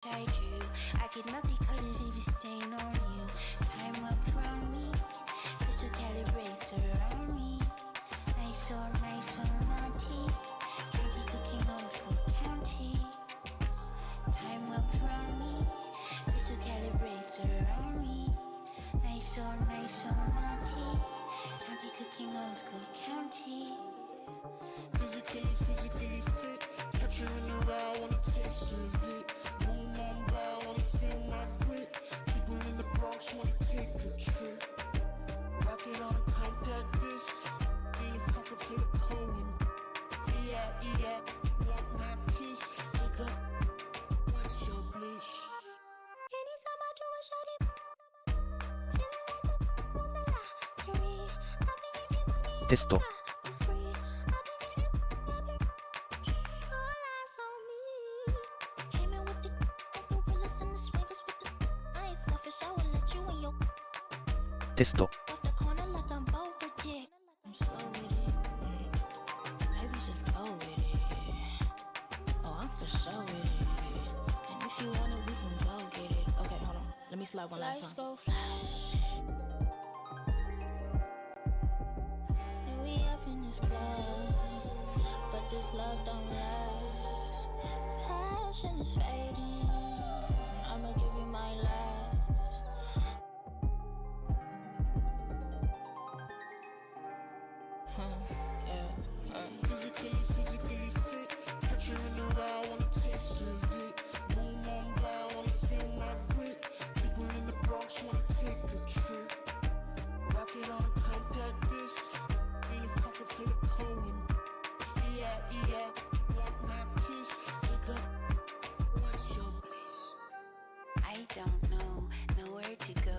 I drew. I get ugly colors if you stain on you. Time up around me, crystal calibrates around me. Nice on Monty. Candy cooking old school county. Time up around me, crystal calibrates around me. Nice on Monty. Candy cooking old school county. Physically fit. Catch you in the raw, wanna taste of it. Wanna feel my grit. People in the Bronx wanna take a trip. Rocket on a compact disc. In a pocket full of coin. Yeah, want my piece. Wake up, what's your bliss? Anytime I do a shawty, feeling like a wonderland. I've been getting money. テスト テスト Slide one last time. And we up in this class, but this love don't last. Passion is fading. I'ma give you my last. Physically fit. Catch you in the raw, wanna taste of it. Boom, wanna feel my grit. People in the Bronx wanna take a trip. Rocket on a compact disc. In a pocket full of coin. Yeah, want my piece. Wake up, what's your bliss? I don't know, nowhere to go.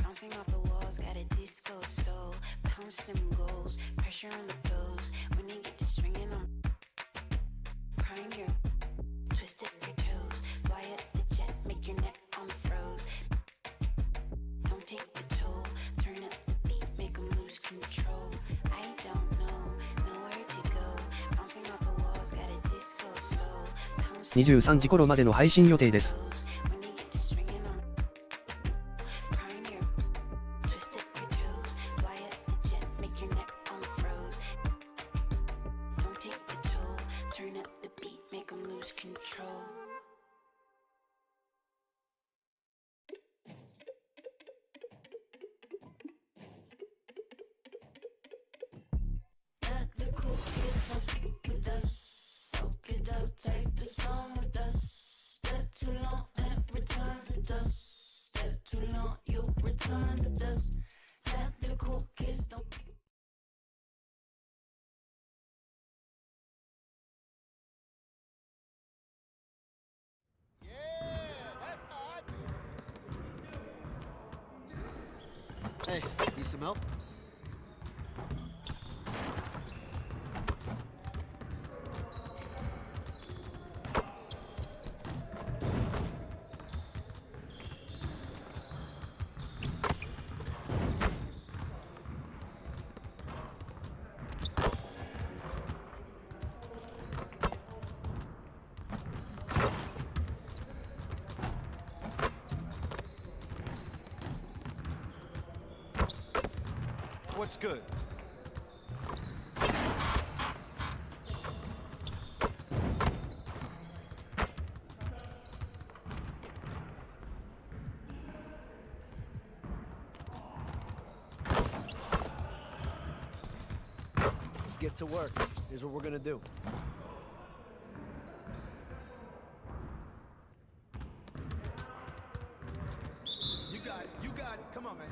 Bouncing off the walls, got a disco soul. Pounce them goals, pressure on the toes. When they get to swinging, I'm prime your twisted your toes. Fly up the jet, make your neck on froze. Don't take the toll, turn up the beat, make them lose control. I don't know, nowhere to go. Bouncing off the walls, got a disco soul. Pounce them 23時頃までの配信予定です。 when they get to swinging, I'm prime your twisted your toes. Fly up the jet, make your neck on froze. Don't take the toll, turn up the beat, make them lose control. Let the cool kids up with us. Soak it up, take the song with us. Step too long and return to dust. Step too long, you return to dust. Let the cool kids don't. Hey, need some help? What's good? Let's get to work. Here's what we're gonna do. You got it. Come on, man.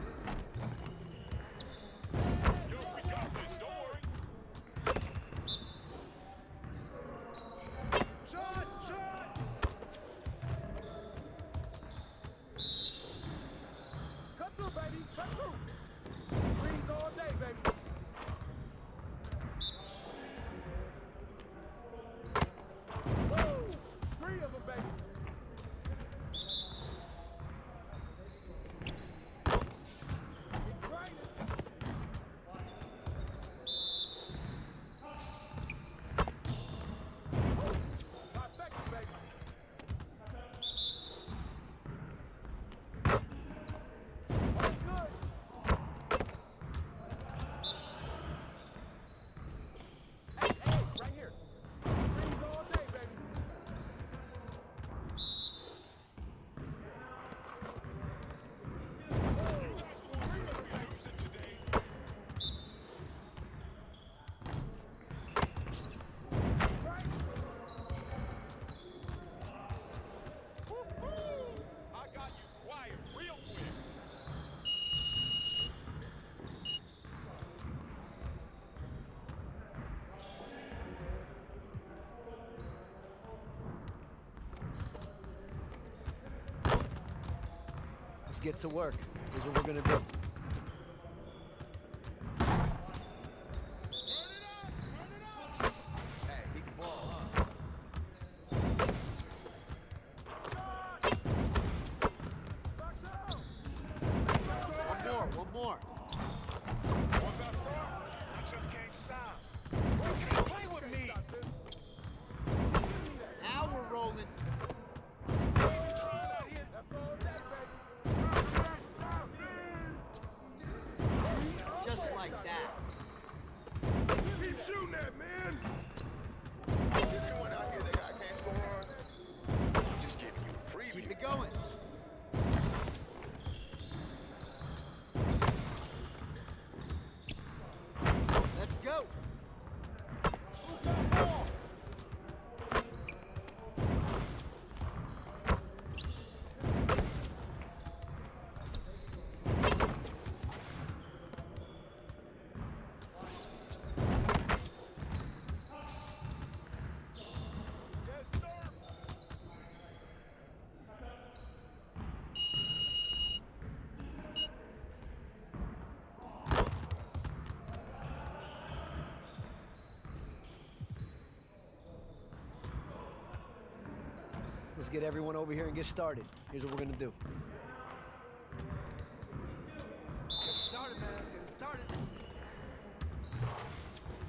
Let's get to work. Here's what we're gonna do. Hey, he can ball, huh? One more. Once I start, I just can't stop. You can't play with me. Now we're rolling. Just like that. Keep shooting that, man. Anyone out here that I can't score on? I'm just giving you a preview. Keep it going. Let's go. Who's got ball? Let's get everyone over here and get started. Here's what we're gonna do. Get started, man. Let's get it started.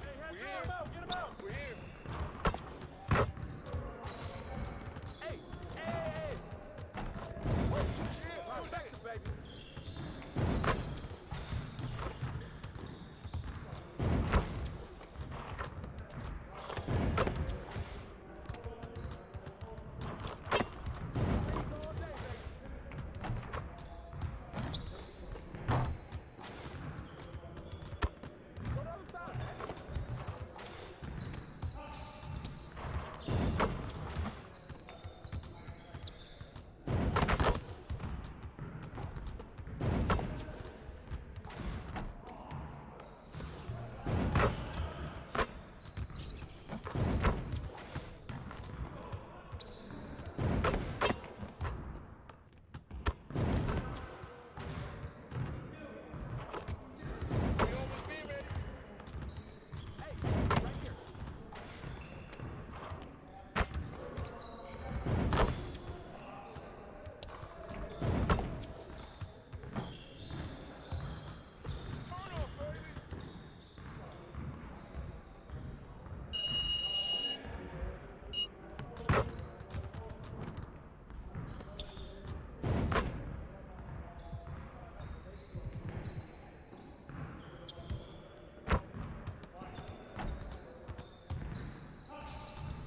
Hey, get him out. Get him out. We're here.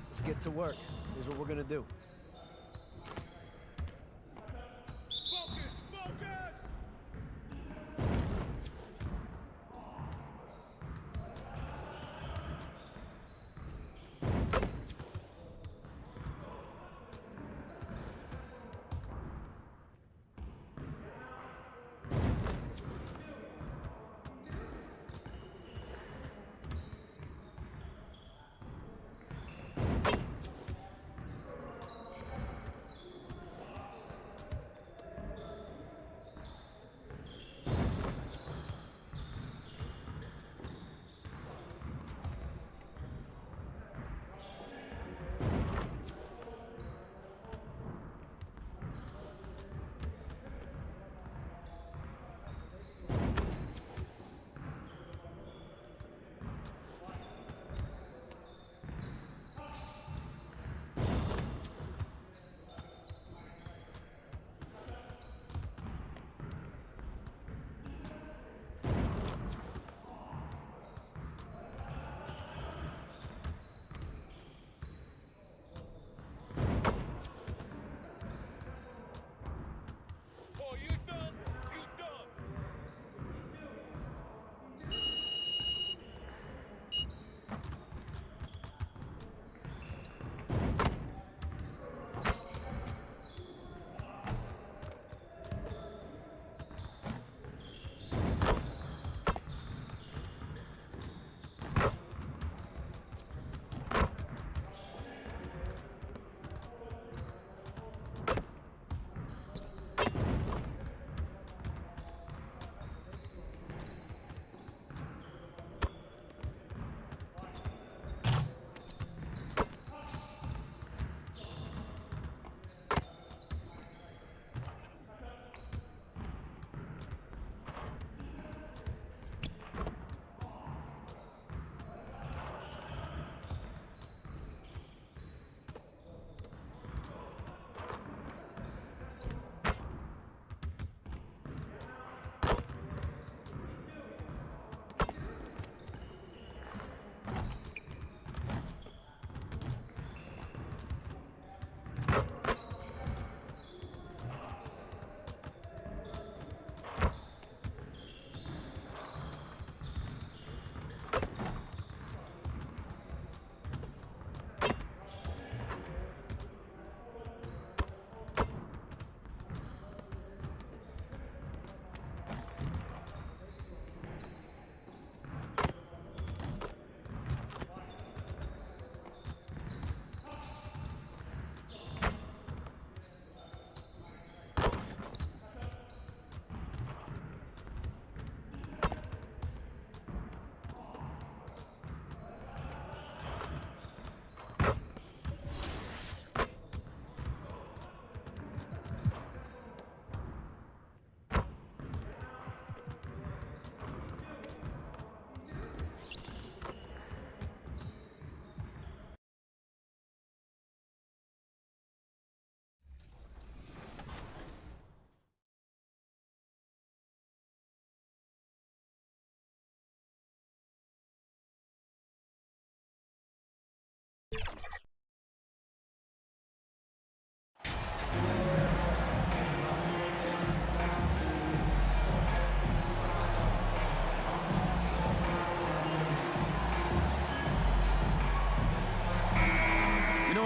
Let's get to work. Here's what we're gonna do. Focus, focus!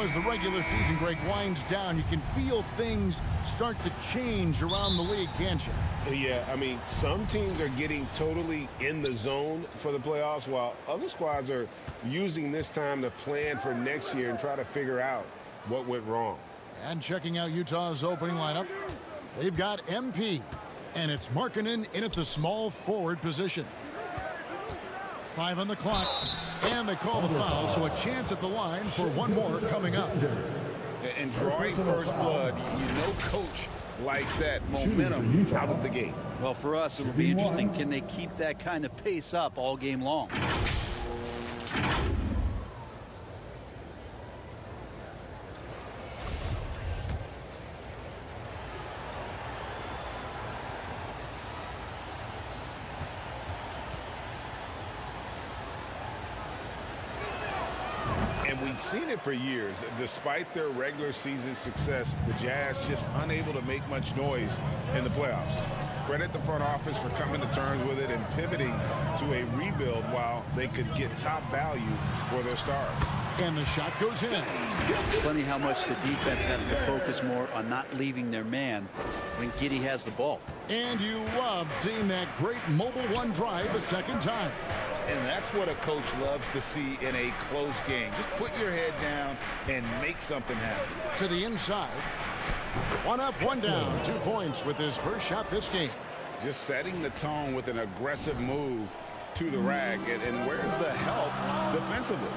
as the regular season, Greg, winds down, you can feel things start to change around the league, can't you? Yeah, I mean, some teams are getting totally in the zone for the playoffs, while other squads are using this time to plan for next year and try to figure out what went wrong. And checking out Utah's opening lineup, they've got MP, and it's Markkanen in at the small forward position. 5 on the clock, and they call the foul, so a chance at the line for one more coming up. And drawing first blood, you know coach likes that momentum out of the gate. Well, for us, it'll be interesting. Can they keep that kind of pace up all game long? We've seen it for years. Despite their regular season success, the Jazz just unable to make much noise in the playoffs. Credit the front office for coming to terms with it and pivoting to a rebuild while they could get top value for their stars. And the shot goes in. Funny how much the defense has to focus more on not leaving their man when Giddey has the ball. And you love seeing that great mobile one drive a second time. And that's what a coach loves to see in a close game. Just put your head down and make something happen. To the inside. 1 up, 1 down. 2 points with his first shot this game. Just setting the tone with an aggressive move to the rack. And where's the help defensively?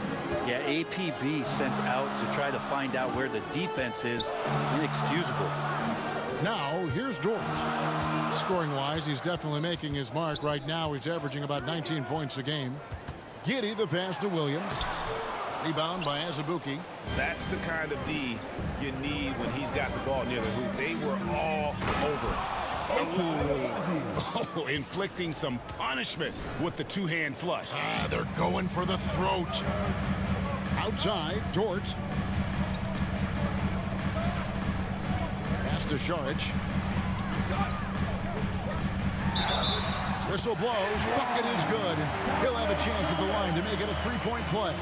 Yeah, APB sent out to try to find out where the defense is. Inexcusable. Now, here's Dort. Scoring-wise, he's definitely making his mark. Right now, he's averaging about 19 points a game. Giddey, the pass to Williams. Rebound by Azubuike. That's the kind of D you need when he's got the ball near the hoop. They were all over. Oh, inflicting some punishment with the two-hand flush. They're going for the throat. Outside, Dort. Pass to Saric. Whistle blows. Bucket is good. He'll have a chance at the line to make it a three-point play.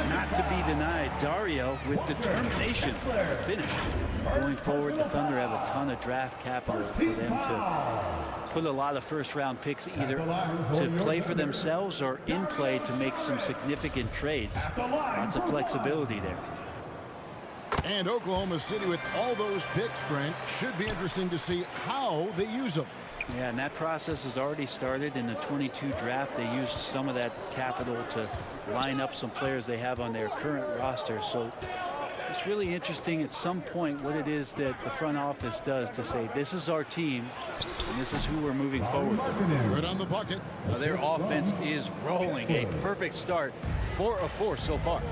Not to be denied, Dario with determination to finish. Going forward, the Thunder have a ton of draft capital for them to put a lot of first-round picks either to play for themselves or in play to make some significant trades. Lots of flexibility there. And Oklahoma City, with all those picks, Brent, should be interesting to see how they use them. Yeah, and that process has already started in the 22 draft. They used some of that capital to line up some players they have on their current roster. So it's really interesting at some point what it is that the front office does to say, this is our team, and this is who we're moving forward with. Good on the bucket. Now, their offense is rolling. A perfect start. 4 of 4 so far.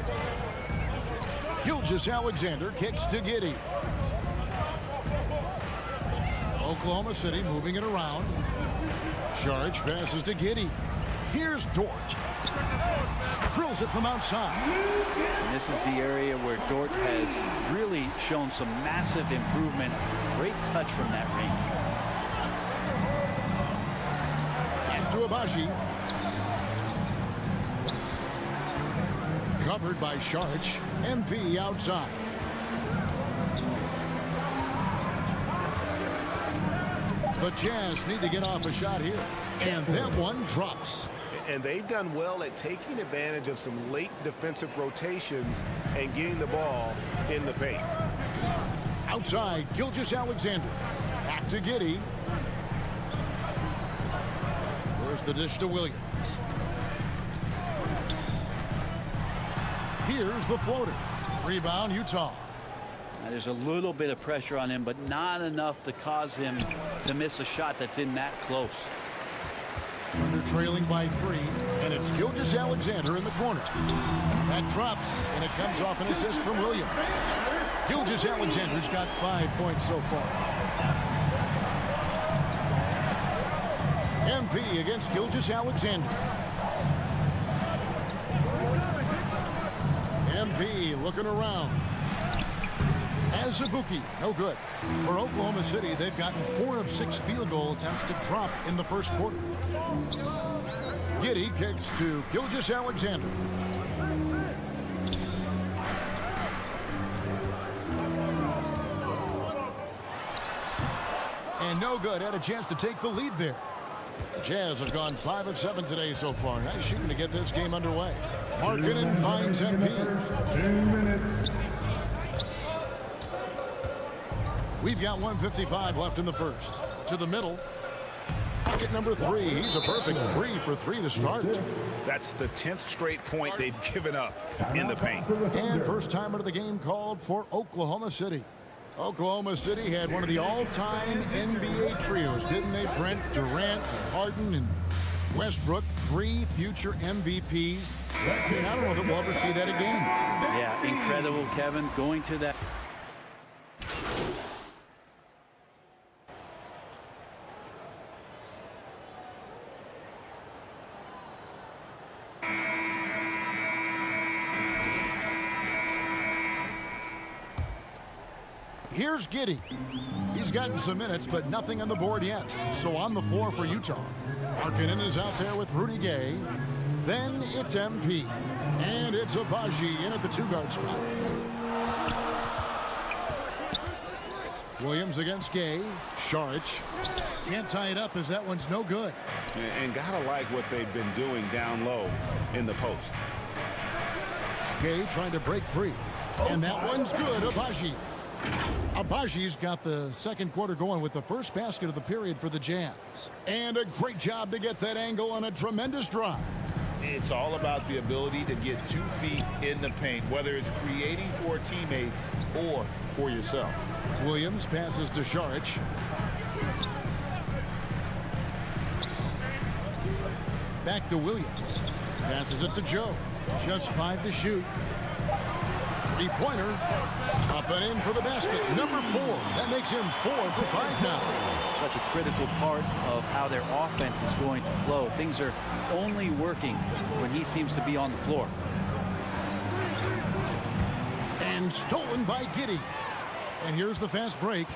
Gilgeous-Alexander kicks to Giddey. Oklahoma City moving it around. Saric passes to Giddey. Here's Dort. Drills it from outside. And this is the area where Dort has really shown some massive improvement. Great touch from that ring. Pass to Abaji. Covered by Saric. MP outside. The Jazz need to get off a shot here. And that one drops. And they've done well at taking advantage of some late defensive rotations and getting the ball in the paint. Outside, Gilgeous-Alexander. Back to Giddey. Where's the dish to Williams? Here's the floater. Rebound, Utah. Now, there's a little bit of pressure on him, but not enough to cause him to miss a shot that's in that close. Under trailing by 3, and it's Gilgeous-Alexander in the corner. That drops, and it comes off an assist from Williams. Gilgeous-Alexander's got 5 points so far. MP against Gilgeous-Alexander. MP looking around. Azubuike, no good. For Oklahoma City, they've gotten 4 of 6 field goal attempts to drop in the first quarter. Giddey kicks to Gilgeous-Alexander. And no good. Had a chance to take the lead there. Jazz have gone 5 of 7 today so far. Nice shooting to get this game underway. Markkanen finds MP. 2 minutes. We've got 1:55 left in the first. To the middle. Bucket number 3. He's a perfect 3 for 3 to start. That's the 10th straight point they've given up in the paint. And first timer of the game called for Oklahoma City. Oklahoma City had one of the all-time NBA trios, didn't they? Brent, Durant, Harden, and Westbrook, 3 future MVPs. I don't know that we'll ever see that again. Yeah, incredible, Kevin, going to that. Here's Giddey. He's gotten some minutes, but nothing on the board yet. So on the floor for Utah. Markkanen is out there with Rudy Gay. Then it's MP. And it's Agbaji in at the 2-guard spot. Williams against Gay. Saric can't tie it up as that one's no good. And gotta like what they've been doing down low in the post. Gay trying to break free. And that one's good. Agbaji. Agbaji's got the second quarter going with the first basket of the period for the Jazz. And a great job to get that angle on a tremendous drive. It's all about the ability to get 2 feet in the paint, whether it's creating for a teammate or for yourself. Williams passes to Saric. Back to Williams. Passes it to Joe. Just 5 to shoot. 3-pointer. Up and in for the basket. Number 4. That makes him 4 for 5 now. Such a critical part of how their offense is going to flow. Things are only working when he seems to be on the floor. And stolen by Giddey. And here's the fast break.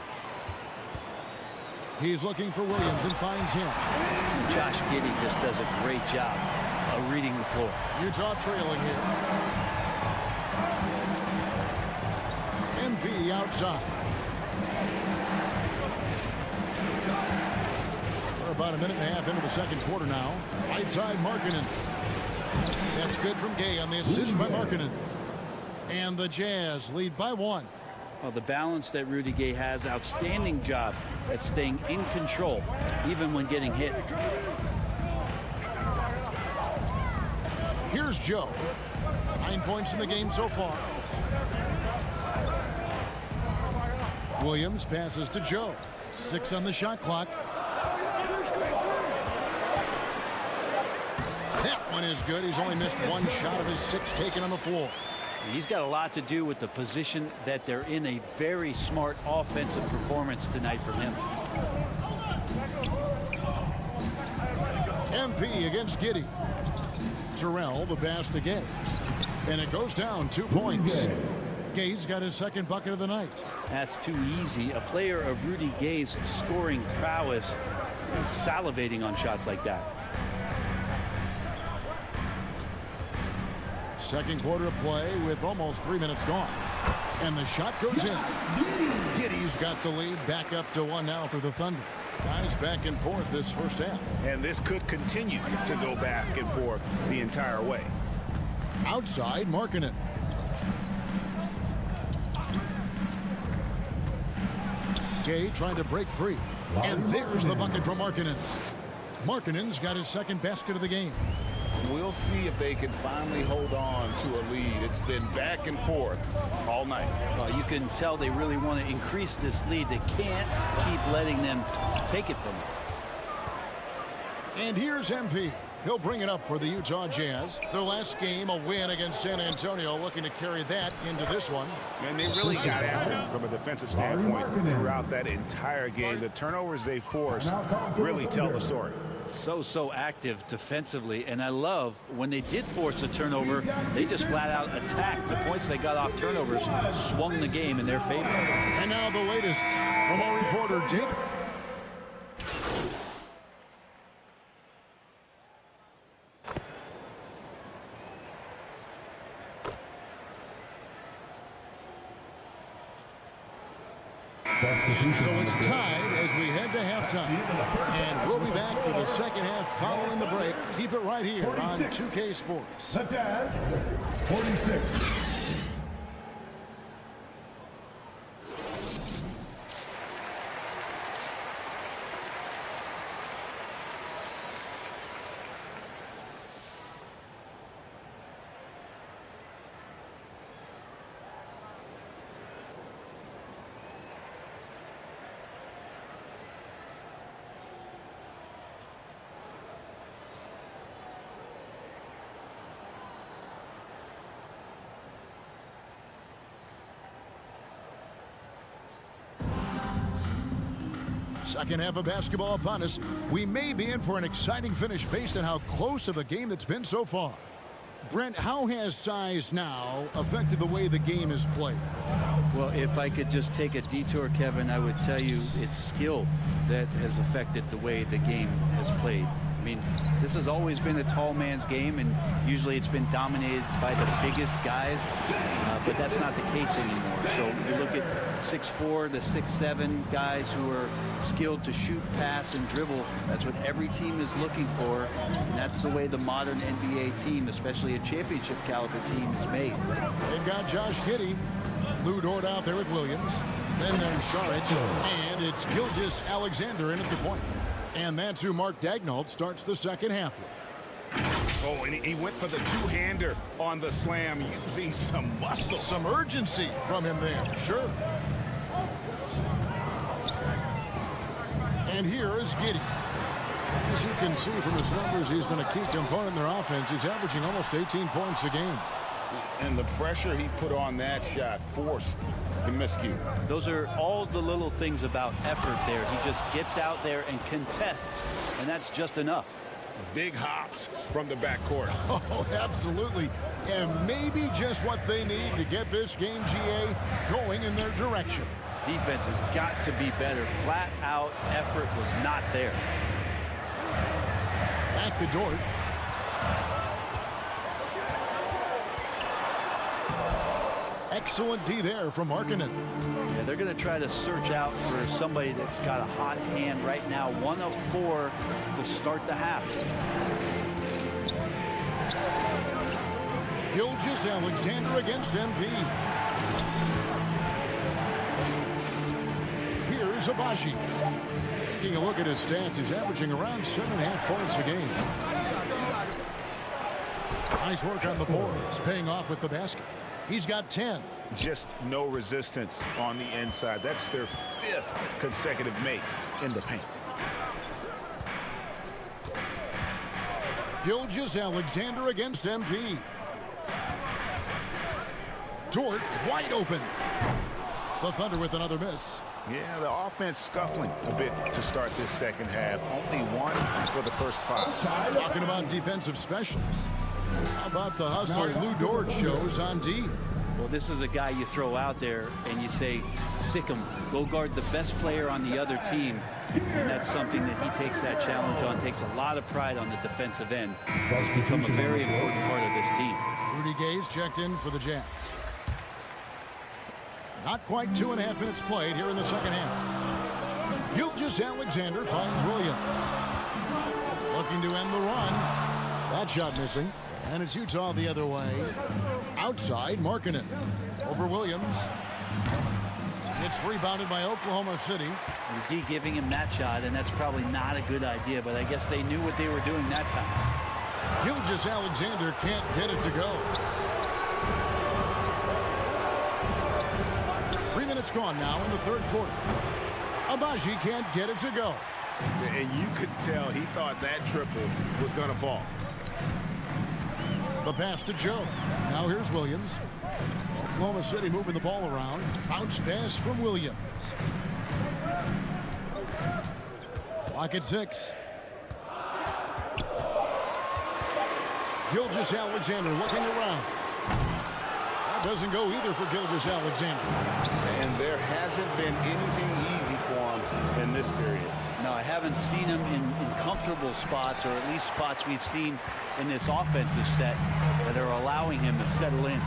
He's looking for Williams and finds him. Josh Giddey just does a great job of reading the floor. Utah trailing here. MP outside. We're about a minute and a half into the second quarter now. Right side, Markkanen. That's good from Gay on the assist by Markkanen. And the Jazz lead by 1. Well, the balance that Rudy Gay has, outstanding job at staying in control, even when getting hit. Here's Joe. 9 points in the game so far. Williams passes to Joe. 6 on the shot clock. That one is good. He's only missed 1 shot of his 6 taken on the floor. He's got a lot to do with the position that they're in. A very smart offensive performance tonight from him. MP against Giddey. Terrell, the pass to Gay. And it goes down 2 points. Gay's got his second bucket of the night. That's too easy. A player of Rudy Gay's scoring prowess is salivating on shots like that. Second quarter of play with almost 3 minutes gone. And the shot goes in. Giddey's got the lead back up to 1 now for the Thunder. Guys back and forth this first half. And this could continue to go back and forth the entire way. Outside, Markkanen. Gay trying to break free. And there's the bucket from Markkanen. Markkanen's got his second basket of the game. We'll see if they can finally hold on to a lead. It's been back and forth all night. Well, you can tell they really want to increase this lead. They can't keep letting them take it from them. And here's MP. He'll bring it up for the Utah Jazz. Their last game, a win against San Antonio, looking to carry that into this one. And they really got after him from a defensive standpoint throughout that entire game. The turnovers they forced really tell the story. So active defensively, and I love when they did force a turnover, they just flat out attacked. The points they got off turnovers swung the game in their favor. And now the latest from our reporter, Dick. So it's tied as we head to halftime. And we'll be back for the second half following the break. Keep it right here on 2K Sports. The Jazz, 46. Second half of basketball upon us. We may be in for an exciting finish based on how close of a game that's been so far. Brent, how has size now affected the way the game is played? Well, if I could just take a detour, Kevin, I would tell you it's skill that has affected the way the game has played. I mean, this has always been a tall man's game, and usually it's been dominated by the biggest guys, but that's not the case anymore. So you look at 6'4" to 6'7" guys who are skilled to shoot, pass, and dribble. That's what every team is looking for, and that's the way the modern NBA team, especially a championship caliber team, is made. They've got Josh Giddey, Lou Dort out there with Williams. Then there's Saric, and it's Gilgeous Alexander in at the point. And that's who Mark Daigneault starts the second half with. Oh, and he went for the two-hander on the slam, using some muscle. Some urgency from him there, sure. And here is Giddey. As you can see from his numbers, he's been a key component in their offense. He's averaging almost 18 points a game. And the pressure he put on that shot forced the miscue. Those are all the little things about effort there. He just gets out there and contests, and that's just enough. Big hops from the backcourt. Oh, absolutely. And maybe just what they need to get this game, GA, going in their direction. Defense has got to be better. Flat out effort was not there. Back to Dort. Excellent D there from Markkanen. Yeah, they're going to try to search out for somebody that's got a hot hand right now. 1 of 4 to start the half. Gilgeous Alexander against MP. Here's Abaji. Taking a look at his stats, he's averaging around 7.5 points a game. Nice work on the boards, paying off with the basket. He's got 10. Just no resistance on the inside. That's their 5th consecutive make in the paint. Gilgeous Alexander against MP. Dort wide open. The Thunder with another miss. Yeah, the offense scuffling a bit to start this second half. Only 1 for the first 5. Talking about defensive specialists. How about the hustle Lou Dort shows on D? Well, this is a guy you throw out there and you say, sick him, go guard the best player on the other team. And that's something that he takes that challenge on, takes a lot of pride on the defensive end. It's become a very important part of this team. Rudy Gay's checked in for the Jazz. Not quite 2.5 minutes played here in the second half. Gilgeous Alexander finds Williams. Looking to end the run. That shot missing. And it's Utah the other way. Outside, Markkanen. Over Williams. It's rebounded by Oklahoma City. The D giving him that shot, and that's probably not a good idea, but I guess they knew what they were doing that time. Gilgeous Alexander can't get it to go. 3 minutes gone now in the third quarter. Abaji can't get it to go. And you could tell he thought that triple was going to fall. The pass to Joe. Now here's Williams. Oklahoma City moving the ball around. Bounce pass from Williams. Clock at 6. Gilgeous Alexander looking around. That doesn't go either for Gilgeous Alexander. And there hasn't been anything easy for him in this period. No, I haven't seen him in comfortable spots, or at least spots we've seen in this offensive set that are allowing him to settle in.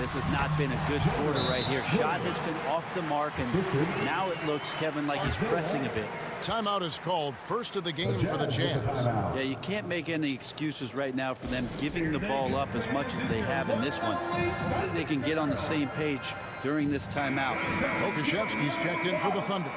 this has not been a good quarter right here. Shot has been off the mark, and now it looks, Kevin, like he's pressing a bit. Timeout is called, first of the game for the Jazz. Yeah, you can't make any excuses right now for them giving the ball up as much as they have in this one. Hopefully they can get on the same page during this timeout. Okashevsky's checked in for the Thunder.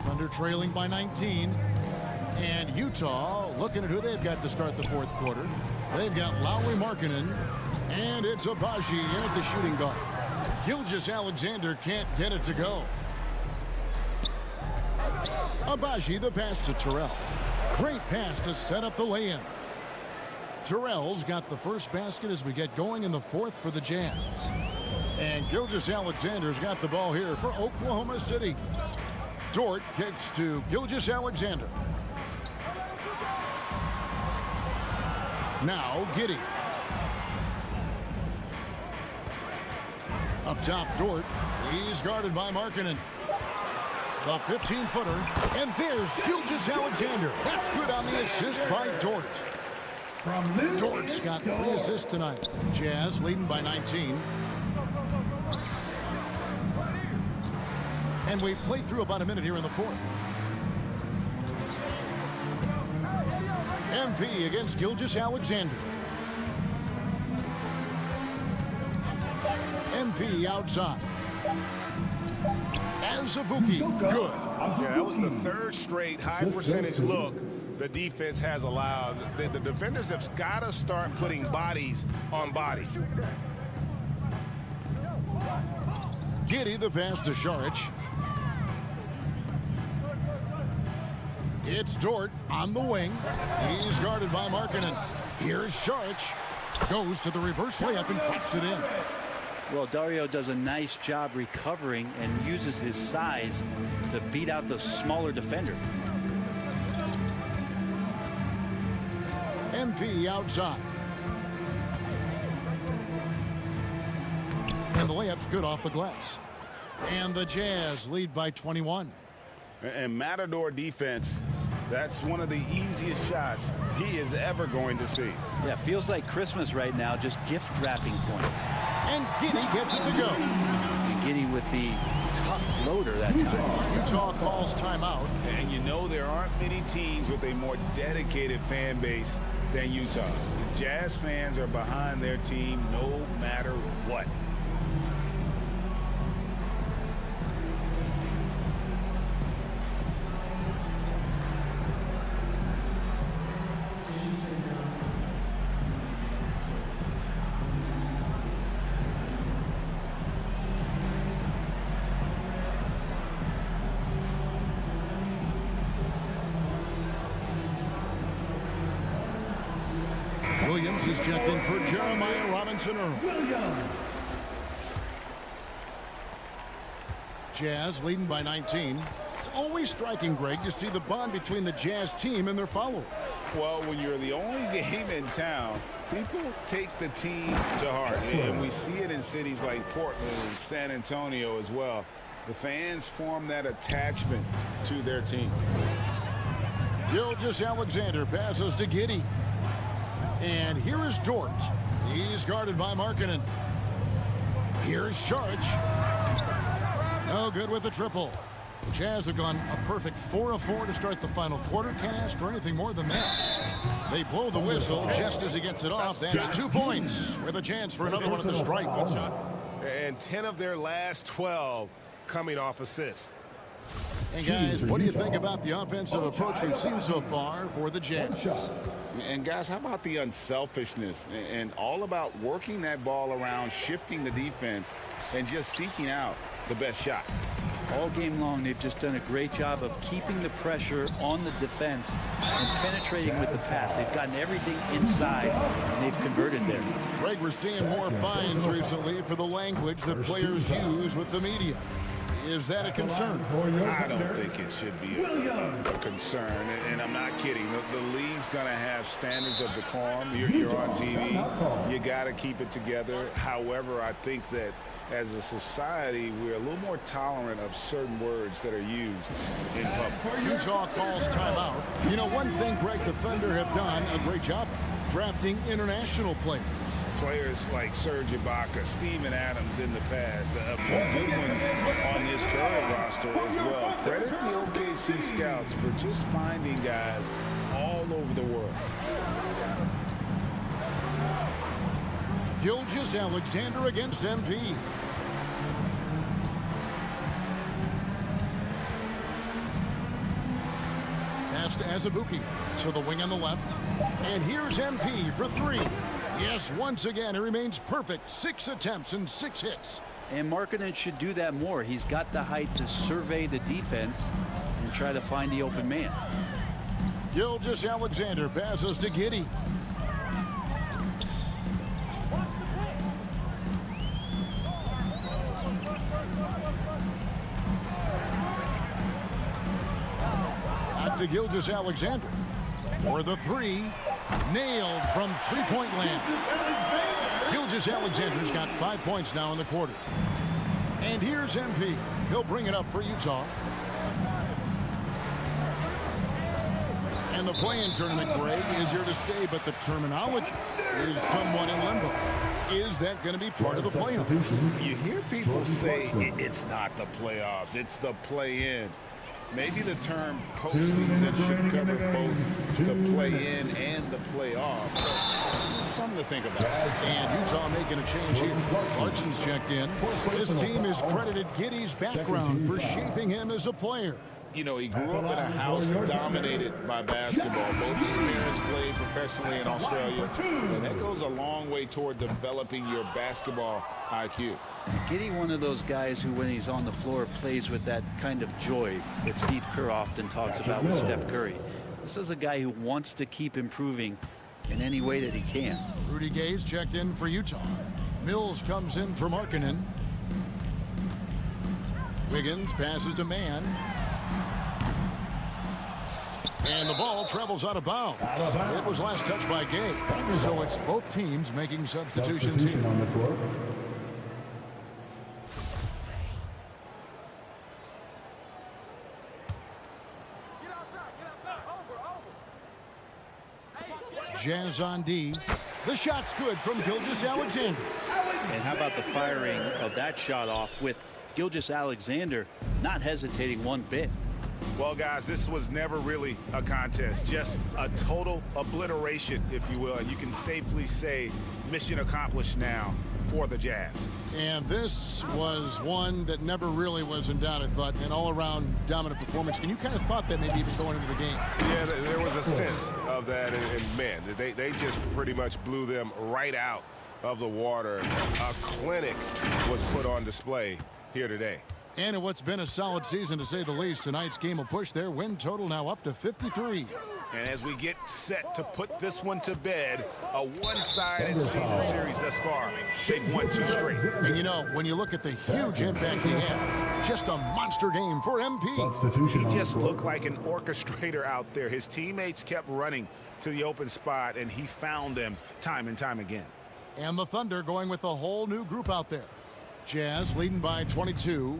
Thunder trailing by 19. And Utah looking at who they've got to start the fourth quarter. They've got Lowry Markkanen, and it's Abaji in at the shooting guard. Gilgeous-Alexander can't get it to go. Abaji, the pass to Terrell. Great pass to set up the lay-in. Terrell's got the first basket as we get going in the fourth for the Jazz. And Gilgeous-Alexander's got the ball here for Oklahoma City. Dort kicks to Gilgeous-Alexander. Now Giddey. Up top, Dort. He's guarded by Markkanen. The 15-footer. And there's Gilgeous-Alexander. That's good on the assist by Dort. Dort's got 3 assists tonight. Jazz leading by 19. And we've played through about a minute here in the fourth. MP against Gilgeous-Alexander. MP outside. Azubuike, good. Yeah, that was the third straight high percentage look the defense has allowed. The defenders have got to start putting bodies on bodies. Giddey, the pass to Saric. It's Dort on the wing. He's guarded by Markkanen. Here's Saric. Goes to the reverse layup and pops it in. Well, Dario does a nice job recovering and uses his size to beat out the smaller defender. MP outside. And the layup's good off the glass. And the Jazz lead by 21. And Matador defense, that's one of the easiest shots he is ever going to see. Yeah, feels like Christmas right now, just gift wrapping points. And Giddey gets it to go. And Giddey with the tough floater that time. Utah calls timeout. And you know there aren't many teams with a more dedicated fan base than Utah. The Jazz fans are behind their team no matter what. Williams is checked in for Jeremiah Robinson-Earl. Jazz leading by 19. It's always striking, Greg, to see the bond between the Jazz team and their followers. Well, when you're the only game in town, people take the team to heart. And we see it in cities like Portland and San Antonio as well. The fans form that attachment to their team. Gilgeous-Alexander passes to Giddey. And here is Dort. He's guarded by Markkanen. Here's Saric. No good with the triple. The Jazz have gone a perfect 4 of 4 to start the final quarter. Can't ask for anything more than that. They blow the whistle just as he gets it off. That's 2 points with a chance for another one at the stripe. And 10 of their last 12 coming off assists. And guys, what do you think about the offensive approach we've seen so far for the Jazz? And guys, how about the unselfishness and all about working that ball around, shifting the defense, and just seeking out the best shot? All game long, they've just done a great job of keeping the pressure on the defense and penetrating with the pass. They've gotten everything inside, and they've converted there. Greg, we're seeing more fines recently for the language that players use with the media. Is that a concern? I don't think it should be a concern, and I'm not kidding. The league's going to have standards of decorum. You're on TV. You got to keep it together. However, I think that as a society, we're a little more tolerant of certain words that are used in public. Utah calls timeout. You know, one thing, Greg, the Thunder have done a great job drafting international players. Players like Serge Ibaka, Steven Adams in the past, a few good ones on this current roster as well. Credit the OKC scouts for just finding guys all over the world. Gilgeous-Alexander against MP. Pass to Azubuike to the wing on the left. And here's MP for three. Yes, once again, he remains perfect. 6 attempts and 6 hits. And Markkanen should do that more. He's got the height to survey the defense and try to find the open man. Gilgeous-Alexander passes to Giddey. Out to Gilgeous-Alexander for the three. Nailed from three-point land. Gilgeous-Alexander's got 5 points now in the quarter. And here's MP. He'll bring it up for Utah. And the play-in tournament, Greg, is here to stay, but the terminology is somewhat in limbo. Is that going to be part of the playoffs? You hear people say it's not the playoffs, it's the play-in. Maybe the term postseason should cover both the play-in and the playoff. Something to think about. And Utah making a change here. Clarkson's checked in. This team has credited Giddey's background for shaping him as a player. You know, he grew up in a house dominated by basketball. Both his parents played professionally in Australia, and that goes a long way toward developing your basketball IQ. Giddey, one of those guys who, when he's on the floor, plays with that kind of joy that Steve Kerr often talks about with Steph Curry. This is a guy who wants to keep improving in any way that he can. Rudy Gay's checked in for Utah. Mills comes in for Markkanen. Wiggins passes to Mann. And the ball travels out of bounds. It was last touched by Gay. So it's both teams making substitutions here. On the court. Jazz on D. The shot's good from Gilgeous-Alexander. And how about the firing of that shot off with Gilgeous-Alexander not hesitating one bit? Well, guys, this was never really a contest, just a total obliteration, if you will. And you can safely say mission accomplished now for the Jazz. And this was one that never really was in doubt, I thought, an all-around dominant performance. And you kind of thought that maybe even going into the game. Yeah, there was a sense of that, and man, they just pretty much blew them right out of the water. A clinic was put on display here today. And in what's been a solid season, to say the least, tonight's game will push their win total now up to 53. And as we get set to put this one to bed, a one-sided season series thus far, they've won 2 straight. And you know, when you look at the huge impact he had, just a monster game for MP. He just looked like an orchestrator out there. His teammates kept running to the open spot, and he found them time and time again. And the Thunder going with a whole new group out there. Jazz leading by 22.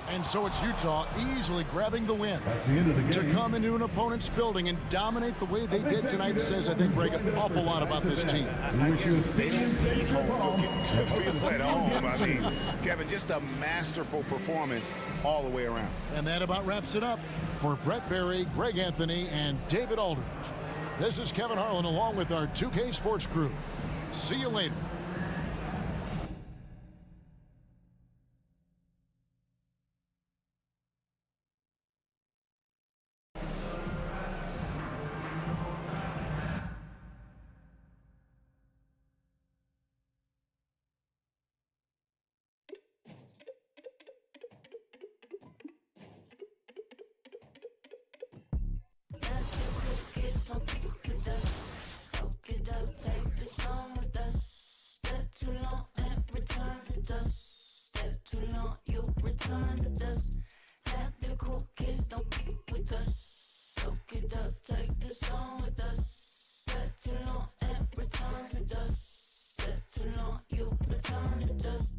And so it's Utah easily grabbing the win. That's the end of the game. To come into an opponent's building and dominate the way they did tonight says, I think, Greg, an awful lot about this team. I guess they didn't need home to feel at home. I mean, Kevin, just a masterful performance all the way around. And that about wraps it up for Brett Berry, Greg Anthony, and David Aldridge. This is Kevin Harlan along with our 2K Sports crew. See you later. return to dust. Let the cool kids don't with us. Soak it up, take the song with us. Step too long and return to dust. Step too long, you return to dust.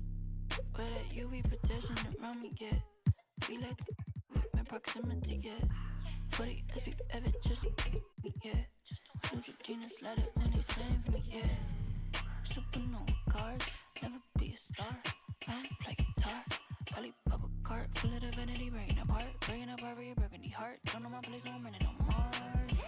Where that UV protection around me get. We let with my proximity get. 40 SPF, it just me, yeah. Neutrogena let it when they save me, yeah. Supernova cars, never be a star. I don't play guitar. Alibaba cart, full of divinity, breaking apart for your burgundy heart. Don't know my place, no I'm running on Mars.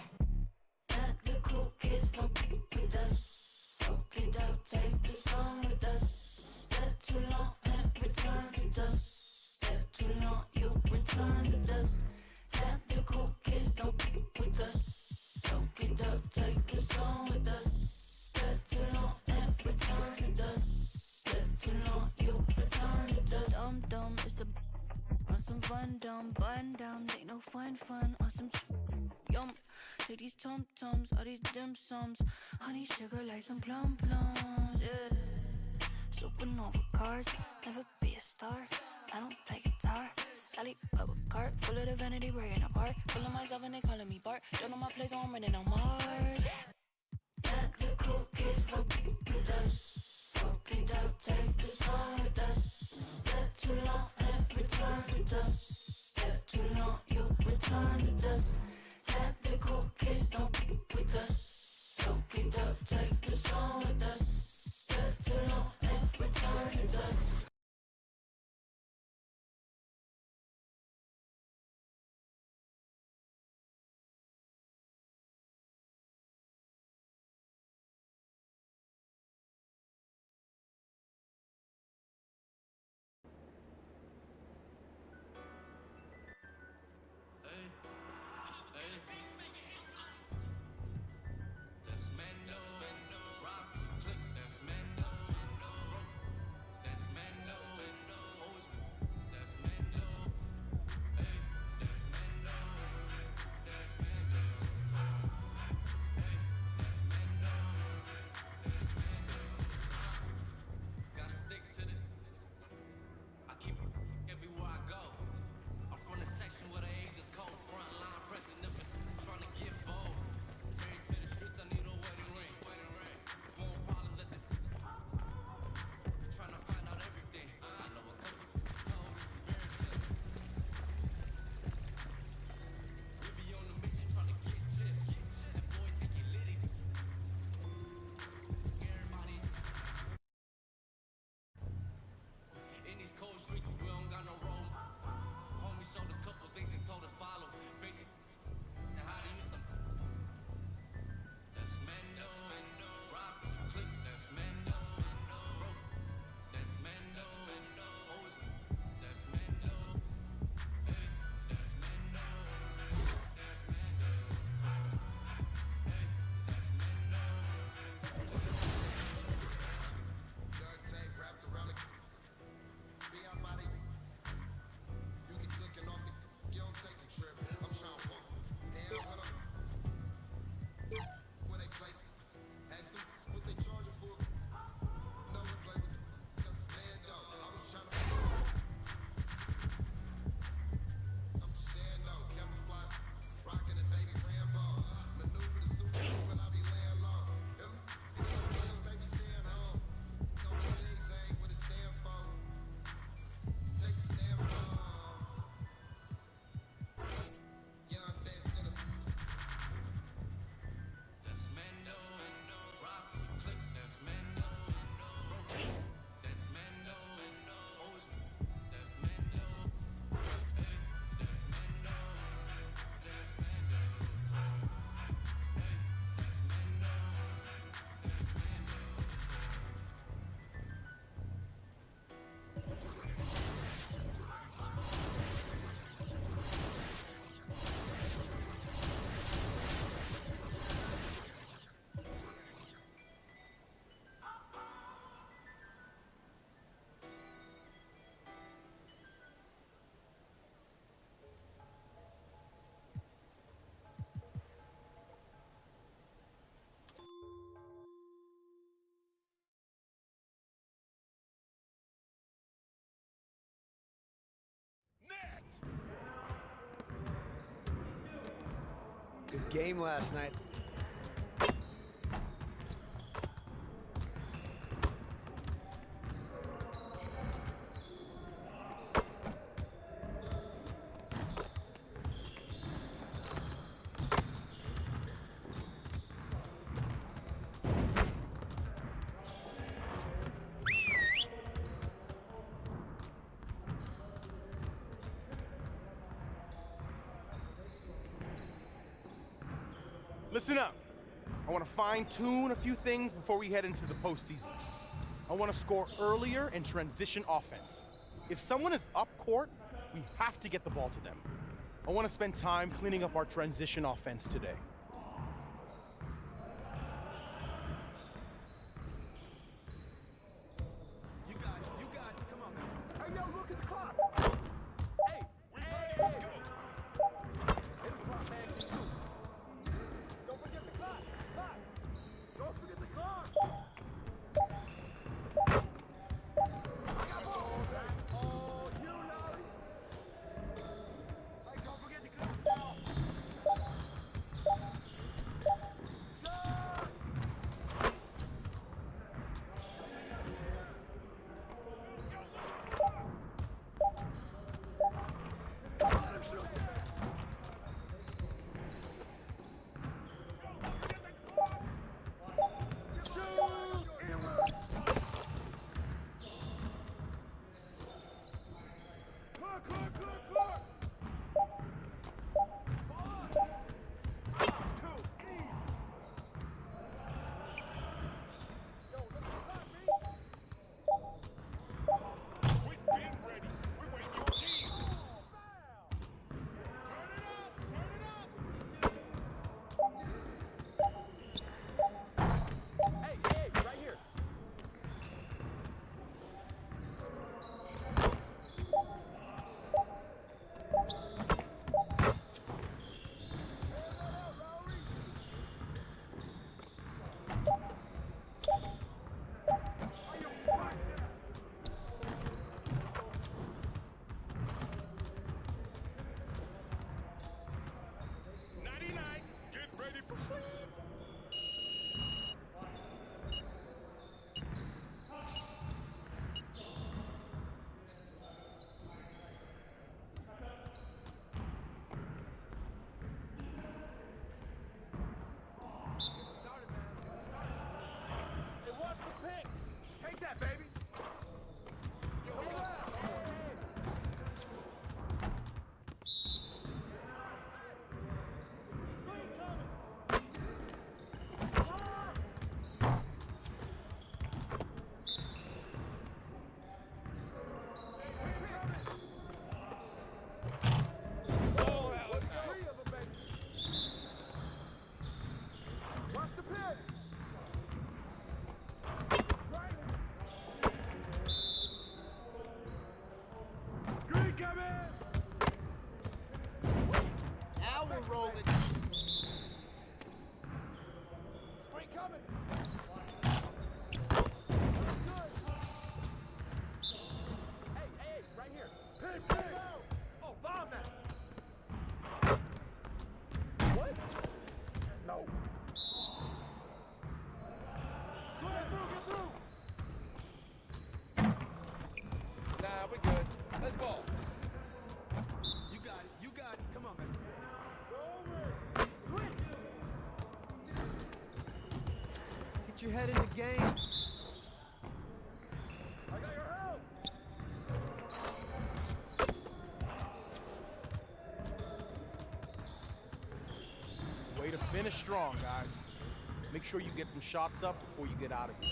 Let the cool kids don't with us. Soak it up, take the song with us. Step too long and return to dust. Step too long, you return to dust. Let the cool kids don't with us. Soak it up, take the song with us. Step too long and return to dust. Step too long, you return to dust. Dumb dumb, it's a on some fun dumb, button down, ain't no fun on some yum. Take these tum tums, all these dim sums, honey sugar like some plum plums, yeah. Supernova cars, never be a star. I don't play guitar. Alibaba cart, full of divinity, breaking apart. Full of myself and they calling me Bart. Don't know my place, so I'm running on Mars. Let the cool kids go with us. Soak it up, take the song with us. Step too long and return to dust. Step too long, you return to dust. Let the cool kids go with us. Soak it up, take the song with us. Step too long and return to dust. You get taken off the, you don't take a trip. I'm trying Good game last night. Listen up. I want to fine-tune a few things before we head into the postseason. I want to score earlier and transition offense. If someone is up court, we have to get the ball to them. I want to spend time cleaning up our transition offense today. You got it. You got it. Come on, man. Hey, yo, look at the clock. Hey, We ready. Let's go. Don't forget the clock. Clock. Don't forget the clock. I got ball. Oh, you know it. Hey, don't forget the clock. Shot. Shoot. Clock, clock, clock, clock. 5, 2, easy. Yo, look at the clock, B. Quit being ready. We're waiting your team. Turn it up. Turn it up. Hey, hey, right here. Get ready for sleep. Started, man. Let's get it started. Hey, watch the pick. Take that, baby. Screen coming. Ball out. Let's go. 3 of them, baby. Watch the pin. Screen coming. Now we're rolling. Screen coming. Hey, hey, right here. Pitch, pitch. Oh, bomb that. What? No. Get through. Get through. Nah, we're good. Let's ball. You got it. You got it. Come on, man. Go over. Switch. Get your head in the game. I got your help. Way to finish strong, guys. Make sure you get some shots up before you get out of here.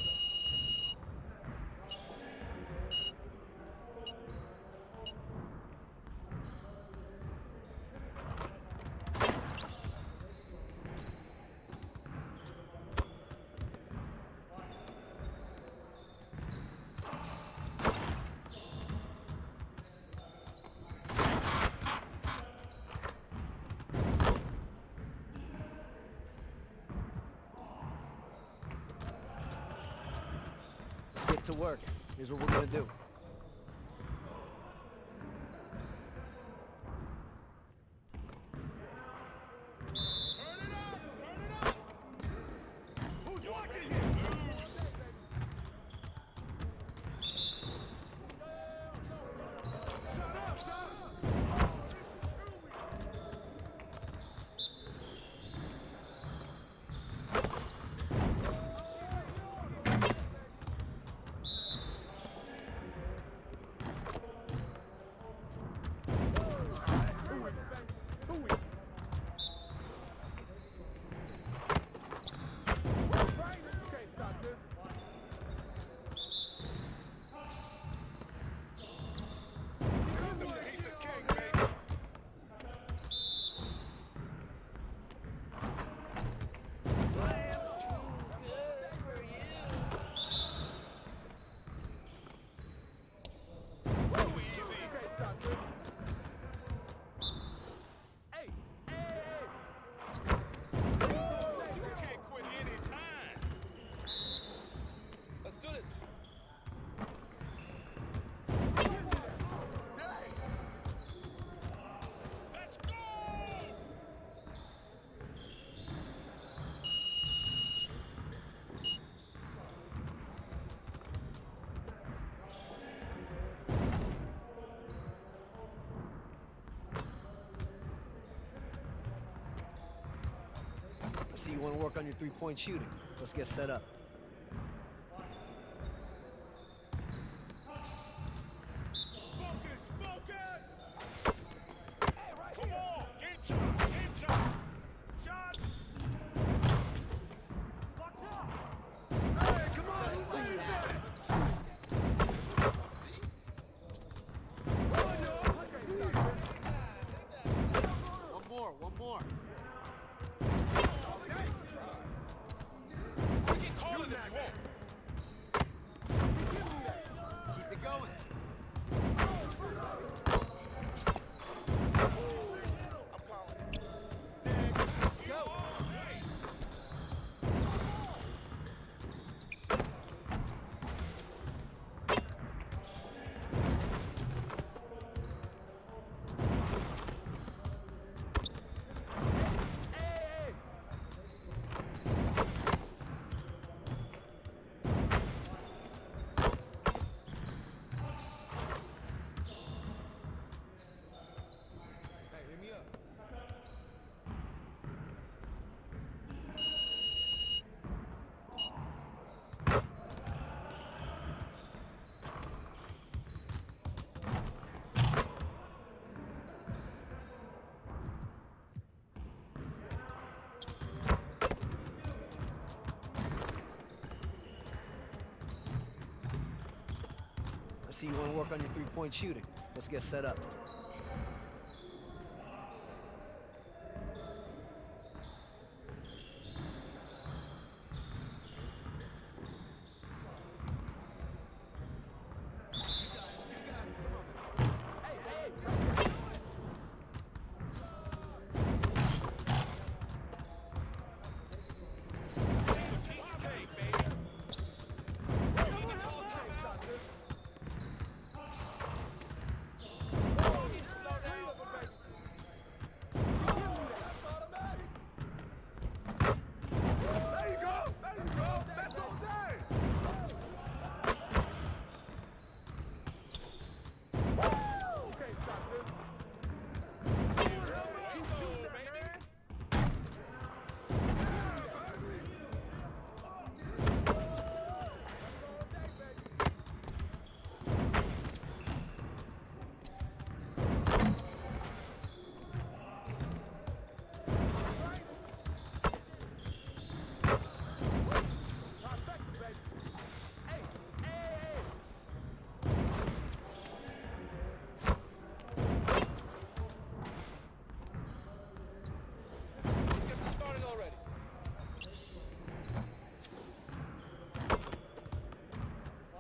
Let's get to work. Here's what we're gonna do. Turn See you want to work on your three-point shooting. Let's get set up. I see you want to work on your three-point shooting. Let's get set up.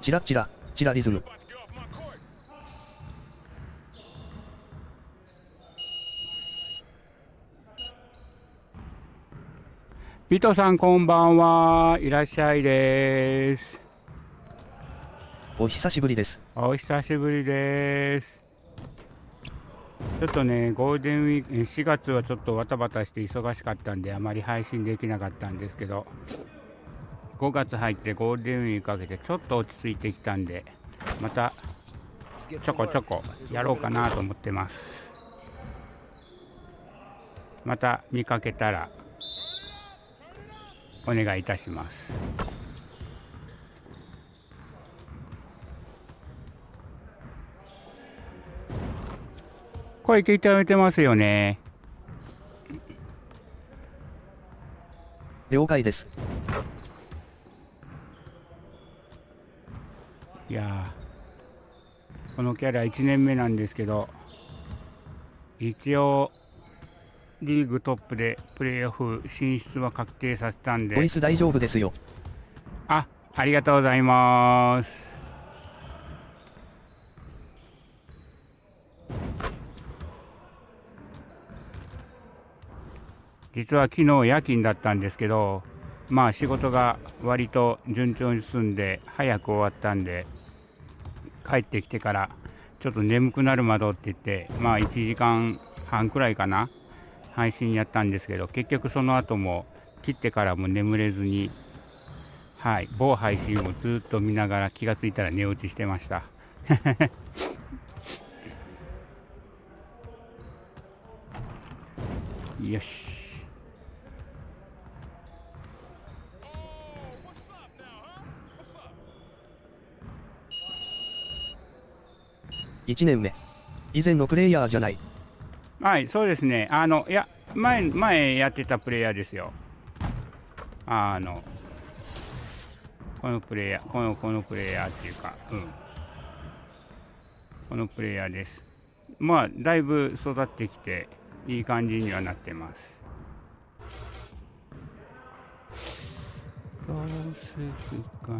チラチラ、チラリズム。ビトさんこんばんは。いらっしゃいです。お久しぶりです。お久しぶりです。ちょっとね、ゴールデンウィーク、4月はちょっとバタバタして忙しかったんであまり配信できなかったんですけど、5月入ってゴールデンウィークかけてちょっと落ち着いてきたんで、またちょこちょこやろうかなと思ってます。また見かけたらお願いいたします。声聞いてあげてますよね。了解です。いやー、このキャラ1年目なんですけど、一応リーグトップでプレーオフ進出は確定させたんで。ボイス大丈夫ですよ。ありがとうございます。実は昨日夜勤だったんですけど、まあ仕事が割と順調に進んで早く終わったんで、帰ってきてからちょっと眠くなるまでって言って、まあ1時間半くらいかな配信やったんですけど、結局その後も切ってからも眠れずに、某配信をずっと見ながら気がついたら寝落ちしてました。よし。1年目。以前のプレイヤーじゃない。はい、そうですね。いや、前やってたプレイヤーですよ。このプレイヤー、このプレイヤーっていうか、このプレイヤーです。まあ、だいぶ育ってきて、いい感じにはなってます。どうするかな。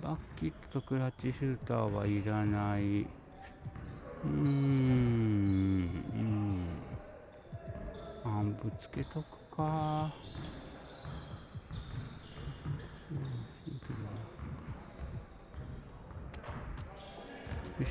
バッキットとクラッチシューターはいらない。ぶつけとくか。よし。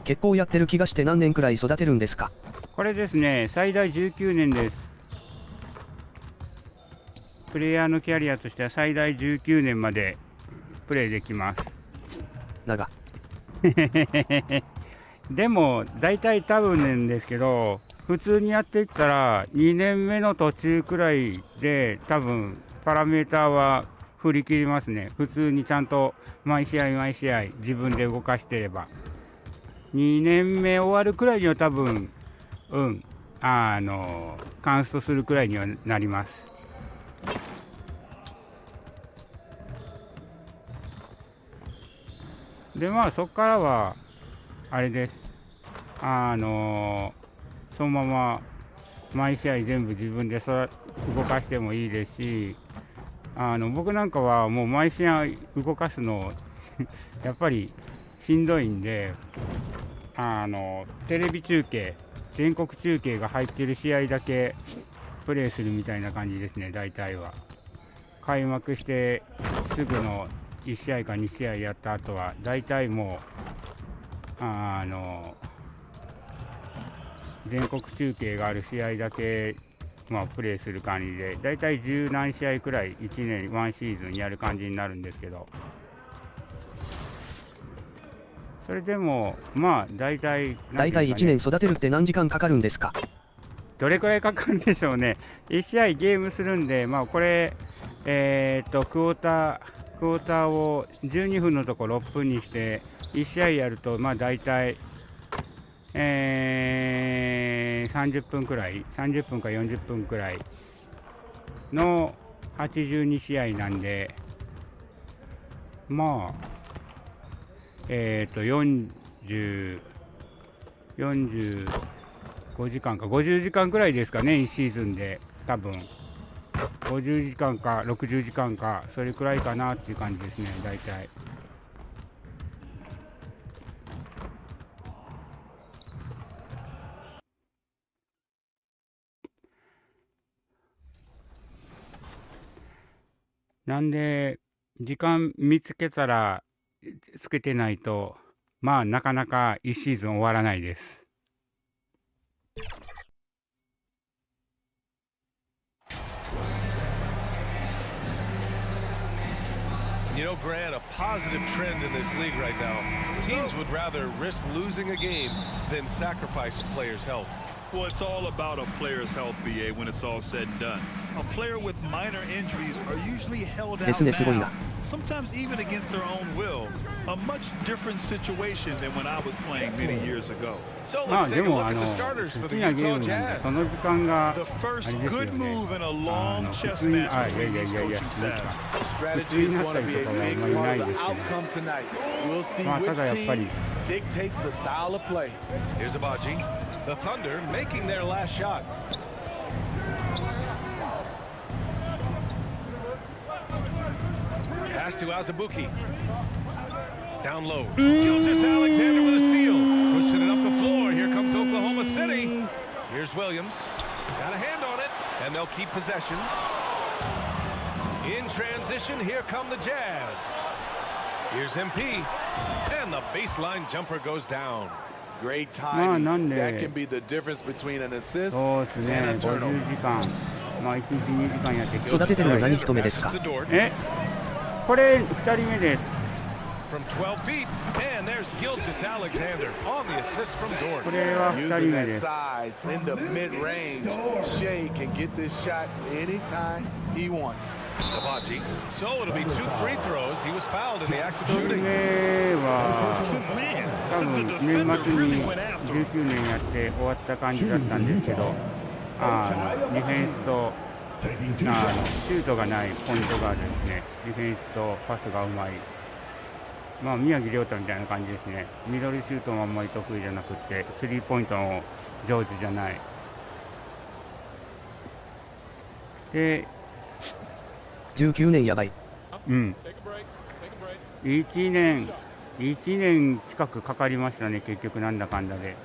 結構やってる気がして何年くらい育てるんですか？これですね、最大19年です。プレイヤーのキャリアとしては最大19年までプレイできます。長でも大体多分なんですけど、普通にやっていったら2年目の途中くらいで多分パラメーターは振り切りますね。普通にちゃんと毎試合自分で動かしてれば2年目終わるくらいには多分カンストするくらいにはなります。でまあそこからはあれです。そのまま毎試合全部自分で動かしてもいいですし、僕なんかはもう毎試合動かすのやっぱりしんどいんで、テレビ中継、全国中継が入ってる試合だけプレーするみたいな感じですね。大体は開幕してすぐの1試合か2試合やった後は大体もう全国中継がある試合だけ、プレーする感じで、大体10何試合くらい1年1シーズンやる感じになるんですけど、それでも大体1年育てるって何時間かかるんですか？どれくらいかかるんでしょうね。1試合ゲームするんで、これクォーターを12分のところ6分にして1試合やると大体30分くらい、30分か40分くらいの82試合なんで、45時間か50時間くらいですかね、1シーズンで。多分50時間か60時間かそれくらいかなっていう感じですね、大体。なんで時間見つけたらつけてないとなかなか1シーズン終わらないです。You know, Grant, a positive trend in this league right now. Teams would rather risk losing a game than sacrifice a player's health. Well, it's all about a player's health, BA, when it's all said and done. A player with minor injuries are usually held out now, sometimes even against their own will. A much different situation than when I was playing many years ago. So let's take a look at the starters for the Utah Jazz. The first good move in a long chess match between these coaching staffs. Strategy is going to be a big part of the outcome tonight. We'll see which team dictates the style of play. Here's Abaji. The Thunder making their last shot. Pass to Azubuike. Down low. Gilgeous Alexander with a steal. Pushing it up the floor. Here comes Oklahoma City. Here's Williams. Got a hand on it. And they'll keep possession. In transition, here come the Jazz. Here's MP. And the baseline jumper goes down. Great timing. That can be the difference between an assist and a turnover. 育ててるの何人目ですか？これ2人目です。from 12 feet, and there's Gilgeous Alexander on the assist from Dort. これは2人 Using 目 that です。 size in the mid-range, Shea can get this shot anytime he wants. Abaji. So it'll be 2 free throws. He was fouled in the act of 1人 shooting. 目は Man, 多 the 分 defender 年末 really に went after him. 19年やって終わった感じだったんですけど、ディフェンスとシュートがないポイントガードですね。ディフェンスとパスがうまい。まあ宮城亮太みたいな感じですね。ミドルシュートもあんまり得意じゃなくて、スリーポイントも上手じゃない。で、19年やばい。うん。1年近くかかりましたね、結局なんだかんだで。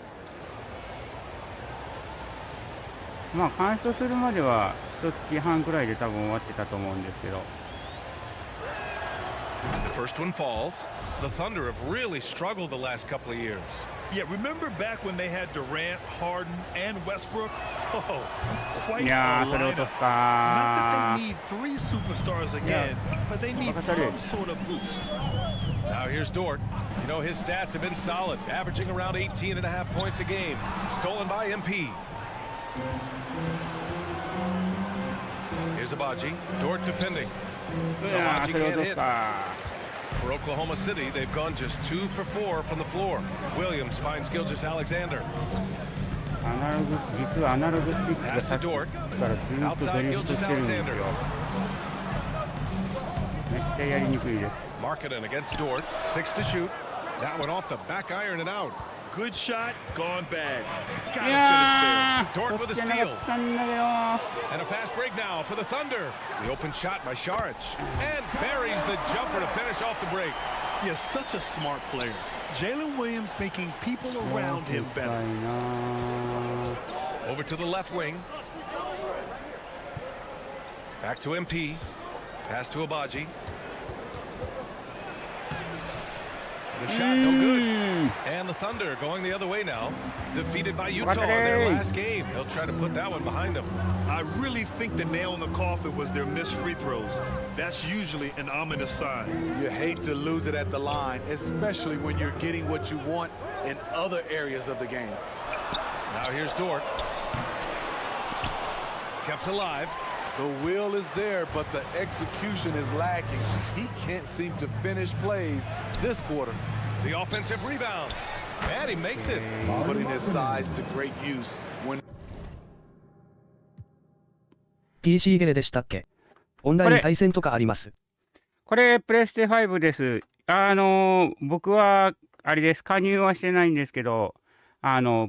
まあ完走するまでは1月半くらいで多分終わってたと思うんですけど。The first one falls. The Thunder have really struggled the last couple of years. Yeah, remember back when they had Durant, Harden, and Westbrook? Oh, quite い a やー、それ落と lineup. す Not か that they need 3 superstars again, but they need some sort of boost. Now here's Dort. You know, his stats have been solid, averaging around 18.5 points a game. Stolen by MP. Here's Abaji. Dort defending. いやー、 Abaji それ落 can't とす hit. か For Oklahoma City, they've gone just 2 for 4 from the floor. Williams finds Gilgeous Alexander. 実はアナログスティックが Pass さ to っき Dort. からずっとドリフトしてるんですよ。めっちゃやりにくいです。 Markkanen against Dort. 6 to shoot. That one off the back iron and out. Good shot, gone bad. い Gotta や Dort ー with a 取ってな steal. かったんだけど。 And a fast break now for the Thunder. The open shot by Saric. And buries the jumper to finish off the break. finish there. Yeah, such a smart player. Jalen Williams making people around him 痛い better. な Over to the left wing. Back to MP. Pass to Abaji. The shot no good. And the Thunder going the other way now. Defeated by Utah in their last game. They'll try to put that one behind them. I really think the nail in the coffin was their missed free throws. That's usually an ominous sign. You hate to lose it at the line, especially when you're getting what you want in other areas of the game. Now here's Dort. Kept alive. The will is there, but the execution is lacking. He can't seem to finish plays this quarter. The offensive rebound. And he makes it. Putting his size to great use when PC ゲレでしたっけ？オンライン対戦とかあります。これプレステ5です。僕はあれです。加入はしてないんですけど、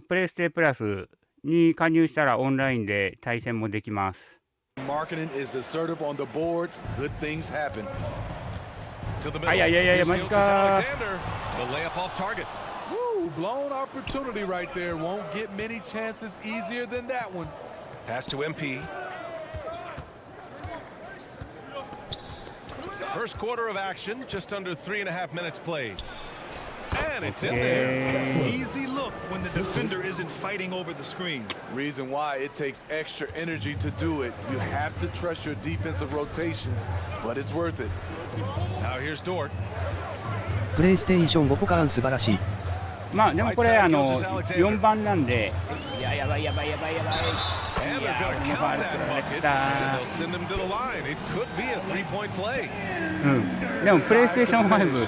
プレステプラスに加入したらオンラインで対戦もできます。Markkanen is assertive on the boards, good things happen. To the middle. あ、いやいやいやいや、マジか。 Alexander. The layup off target. Woo, blown opportunity right there. Won't get many chances easier than that one. Pass to MP. First quarter of action, just under 3.5 minutes played. And it's in there. Easy look when the defender isn't fighting over the screen. Reason why it takes extra energy to do it. You have to trust your defensive rotations, but it's worth it. Now here's Dort. プレイステーション5個間素晴らしい。まあでもこれ4番なんで、いややばいやばいやばいやばい。 And they're going to count that bucket, and they'll send him to the line. It could be a three-point play. でもプレイステーション5、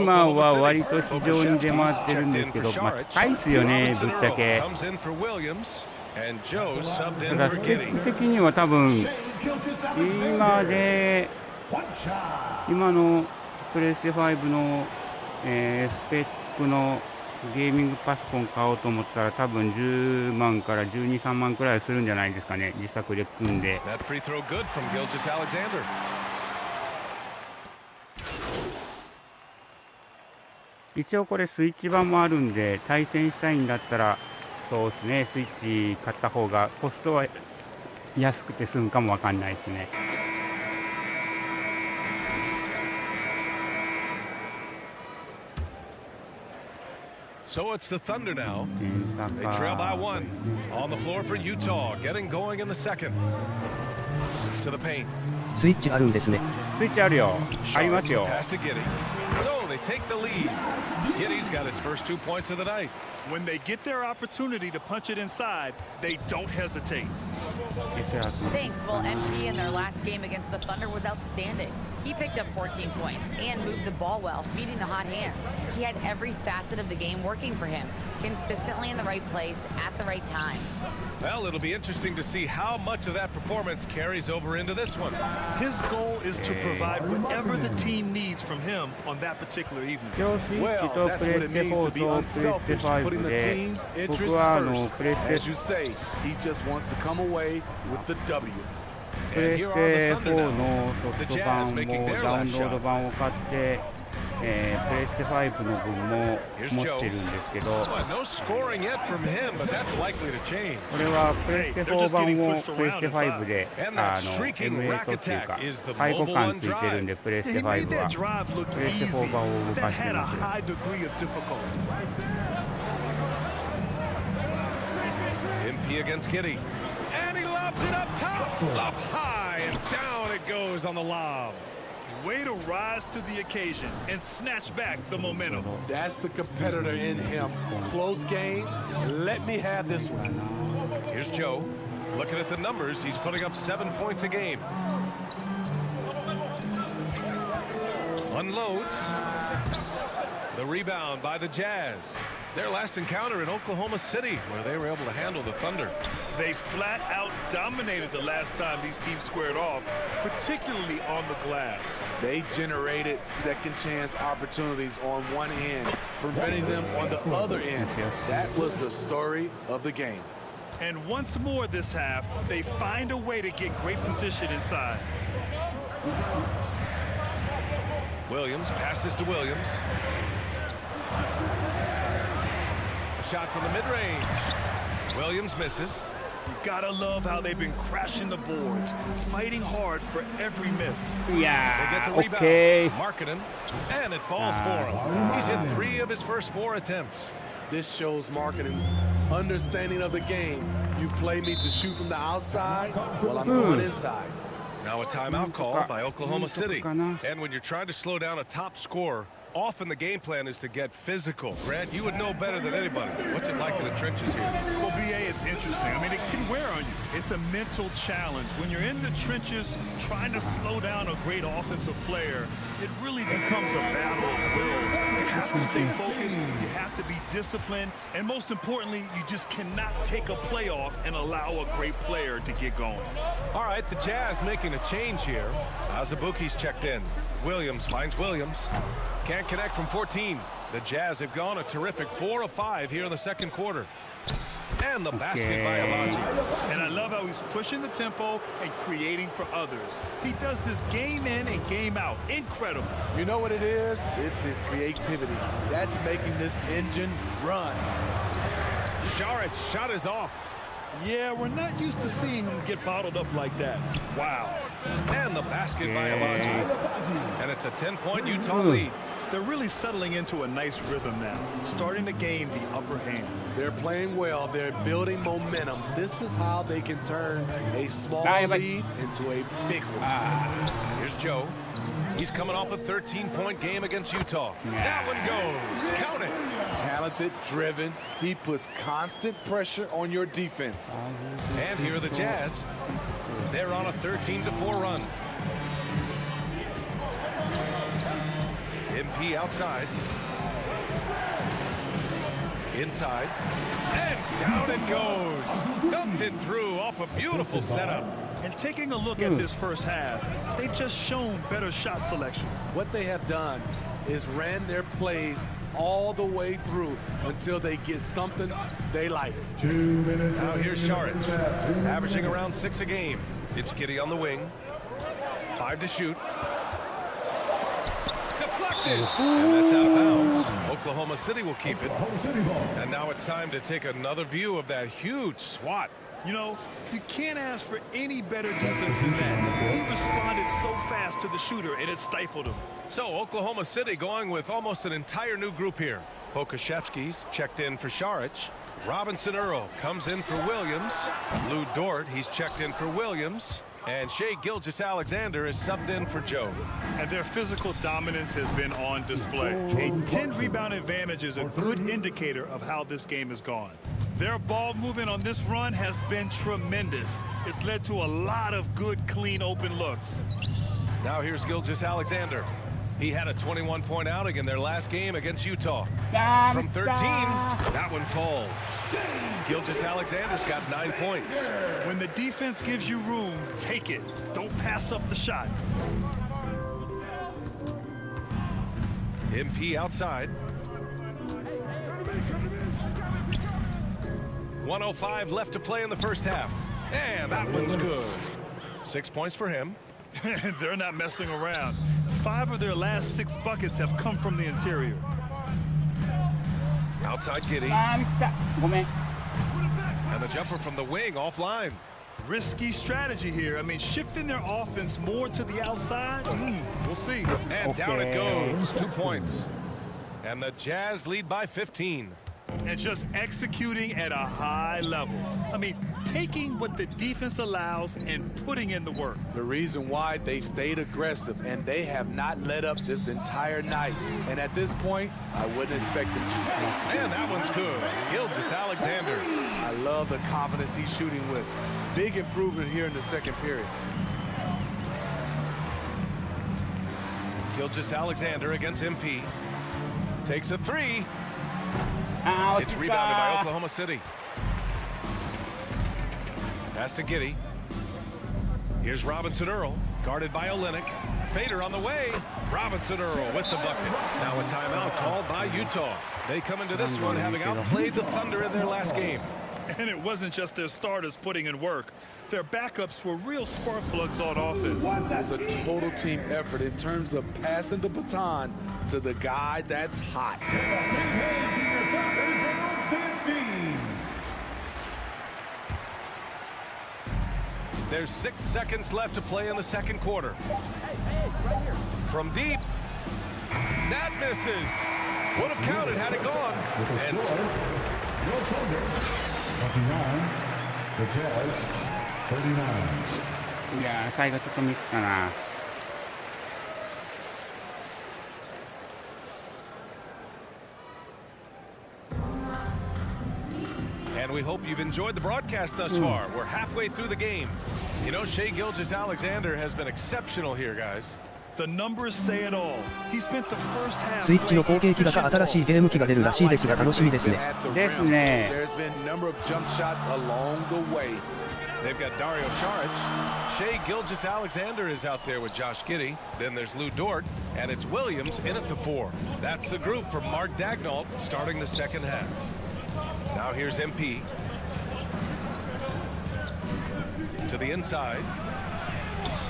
今は割と非常に出回ってるんですけど、まあ高いですよね、ぶっちゃけ。ただスペック的には多分今のプレステ5の、スペックのゲーミングパソコン買おうと思ったら多分10万から12、3万くらいするんじゃないですかね、自作で組んで。一応これスイッチ版もあるんで、対戦したいんだったらそうですね、スイッチ買った方がコストは安くて済むかもわかんないですね。So it's the Thunder now. They trail by 1. On the floor for Utah, getting going in the second. To the paint. スイッチあるんですね。スイッチあるよ。ありますよ。So they take the lead. Giddy's got his first 2 points of the night. When they get their opportunity to punch it inside, they don't hesitate. Thanks. Well, MP in their last game against the Thunder was outstanding. He picked up 14 points and moved the ball well, feeding the hot hands. He had every facet of the game working for him, consistently in the right place at the right time. Well, it'll be interesting to see how much of that performance carries over into this one. His goal is to provide whatever the team needs from him on that particular evening. Well, that's what it means to be unselfish, putting the team's interests first. As you say, he just wants to come away with the W. プレステ4のソフト版もダウンロード版を買って、プレステ5の分も持ってるんですけど、これはプレステ4版をプレステ5でエムレートっていうか背後感ついてるんで、プレステ5はプレステ4版を動かしてますよ。MP against Giddy. And he lobs it up top. Up high and down it goes on the lob. Way to rise to the occasion and snatch back the momentum. That's the competitor in him. Close game. Let me have this one. Here's Joe. Looking at the numbers, he's putting up 7 points a game. Unloads. The rebound by the Jazz. Their last encounter in Oklahoma City, where they were able to handle the Thunder. They flat out dominated the last time these teams squared off, particularly on the glass. They generated second chance opportunities on one end, preventing them on the other end. That was the story of the game. And once more this half, they find a way to get great position inside. Williams passes to Williams. Shot from the mid-range. Williams misses. You gotta love how they've been crashing the boards, fighting hard for every miss. Yeah, they get the rebound. Okay. Marketing, and it falls for him. He's hit 3 of his first 4 attempts. This shows Marketing's understanding of the game. You play me to shoot from the outside, well, I'm going inside. Now a timeout call by Oklahoma City. And when you're trying to slow down a top scorer, often the game plan is to get physical. Grant, you would know better than anybody. What's it like in the trenches here? Well, BA, it's interesting. I mean, it can wear on you. It's a mental challenge. When you're in the trenches trying to slow down a great offensive player, it really becomes a battle of wills. You have to stay focused. You have to be disciplined. And most importantly, you just cannot take a play off and allow a great player to get going. All right, the Jazz making a change here. Azubuike's checked in. Williams finds Williams. Can't connect from 14. The Jazz have gone a terrific 4 of 5 here in the second quarter. And the basket by Abaji. And I love how he's pushing the tempo and creating for others. He does this game in and game out. Incredible. You know what it is? It's his creativity. That's making this engine run. Sharic's shot is off. Yeah, we're not used to seeing him get bottled up like that. Wow. And the basket by Abaji. And it's a 10-point Utah lead. They're really settling into a nice rhythm now, starting to gain the upper hand. They're playing well. They're building momentum. This is how they can turn a small lead into a big one. Here's Joe. He's coming off a 13-point game against Utah. That one goes. Count it. Talented, driven. He puts constant pressure on your defense. And here are the Jazz. They're on a 13-4 run. MP outside. Inside. And down it goes. Dumped it through off a beautiful setup. And taking a look at this first half, they've just shown better shot selection. What they have done is ran their plays all the way through until they get something they like. 2 minutes. Now here's Sharich, averaging around 6 a game. It's Giddy on the wing. 5 to shoot. Deflected. And that's out of bounds. Oklahoma City will keep it. And now it's time to take another view of that huge swat. You know, you can't ask for any better defense than that. He responded so fast to the shooter, and it stifled him. So Oklahoma City going with almost an entire new group here. Pokashevsky's checked in for Sharich. Robinson Earl comes in for Williams. Lou Dort, he's checked in for Williams. And Shai Gilgeous-Alexander is subbed in for Joe. And their physical dominance has been on display. A 10-rebound advantage is a good indicator of how this game has gone. Their ball movement on this run has been tremendous. It's led to a lot of good, clean, open looks. Now here's Gilgeous-Alexander. He had a 21-point outing in their last game against Utah. From 13, that one falls. Gilgeous-Alexander's got 9 points. When the defense gives you room, take it. Don't pass up the shot. MP outside. 1:05 left to play in the first half. And that one's good. 6 points for him. They're not messing around. 5 of their last 6 buckets have come from the interior. Outside Giddey. ごめん。 And the jumper from the wing offline. Risky strategy here. I mean, shifting their offense more to the outside. We'll see. And down it goes. 2 points. And the Jazz lead by 15. And just executing at a high level. I mean, taking what the defense allows and putting in the work. The reason why they've stayed aggressive and they have not let up this entire night. And at this point, I wouldn't expect them to. And that one's good. Gilgeous-Alexander. I love the confidence he's shooting with. Big improvement here in the second period. Gilgeous-Alexander against MP. Takes a 3. It's rebounded by Oklahoma City. Pass to Giddey. Here's Robinson Earl, guarded by Olynyk. Fader on the way. Robinson Earl with the bucket. Now a timeout called by Utah. They come into this one having outplayed the Thunder in their last game. And it wasn't just their starters putting in work. Their backups were real spark plugs on offense. It was a total team effort in terms of passing the baton to the guy that's hot. There's 6 seconds left to play in the second quarter. From deep. That misses. Would have counted had it gone. And 29, the Jazz, 39. いやー、最後ちょっとミスかな。And we hope you've enjoyed the broadcast thus far. We're halfway through the game. You know, Shai Gilgeous-Alexander has been exceptional here, guys. The numbers say it all. He spent the first half. スイッチの後継機型新しいゲーム機が出るらしいですが楽しみですね。ですね。 There's been a number of jump shots along the way. They've got Dario Saric. Shai Gilgeous-Alexander is out there with Josh Giddey. Then there's Lou Dort, and it's Williams in at the 4. That's the group from Mark Daigneault starting the second half. Now here's MP. To the inside.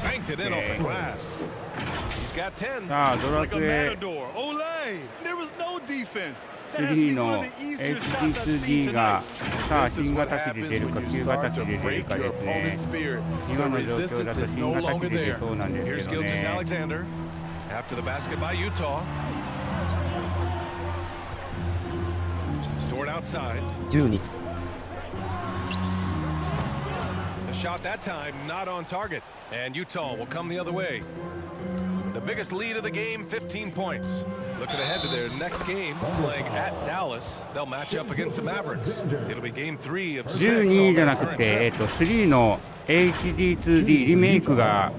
Banked it in off the glass. He's got 10. さあ、ドラ Like ク a エ matador. Olay! There was no defense. That has to 3 be one の of the easier shots I've seen HD2D が tonight. さあ This is 新 what 型機で happens 出る when か you 旧 start 型機 to で出 break るか your ですね opponent's spirit. 今 The の状況 resistance だと is 新 no 型機 longer で出 there. そうなんです Here's けどね Gilgeous-Alexander. After the basket by Utah. Dort outside. 12。 The shot that time not on target. And Utah will come the other way. The biggest lead of the game, 15 points. Looking ahead to their next game, playing at Dallas. They'll match up against the Mavericks. It'll be game 3 of 6 on 12じゃ their なく current て、 trip. 3の HD2D リメイクが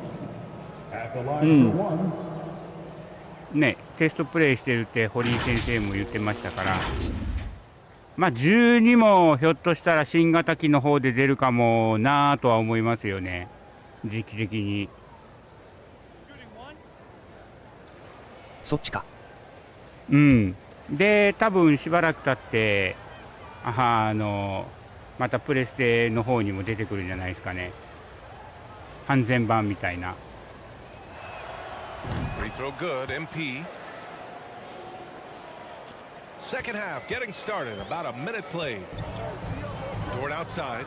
At the line for one, ね、テストプレイしてるって堀井先生も言ってましたから、まあ12もひょっとしたら新型機の方で出るかもなぁとは思いますよね、時期的に。そっちか。うん。で、多分しばらく経って、またプレステの方にも出てくるんじゃないですかね。完全版みたいな。Free throw good, MP. Second half getting started, about a minute played. Dort outside.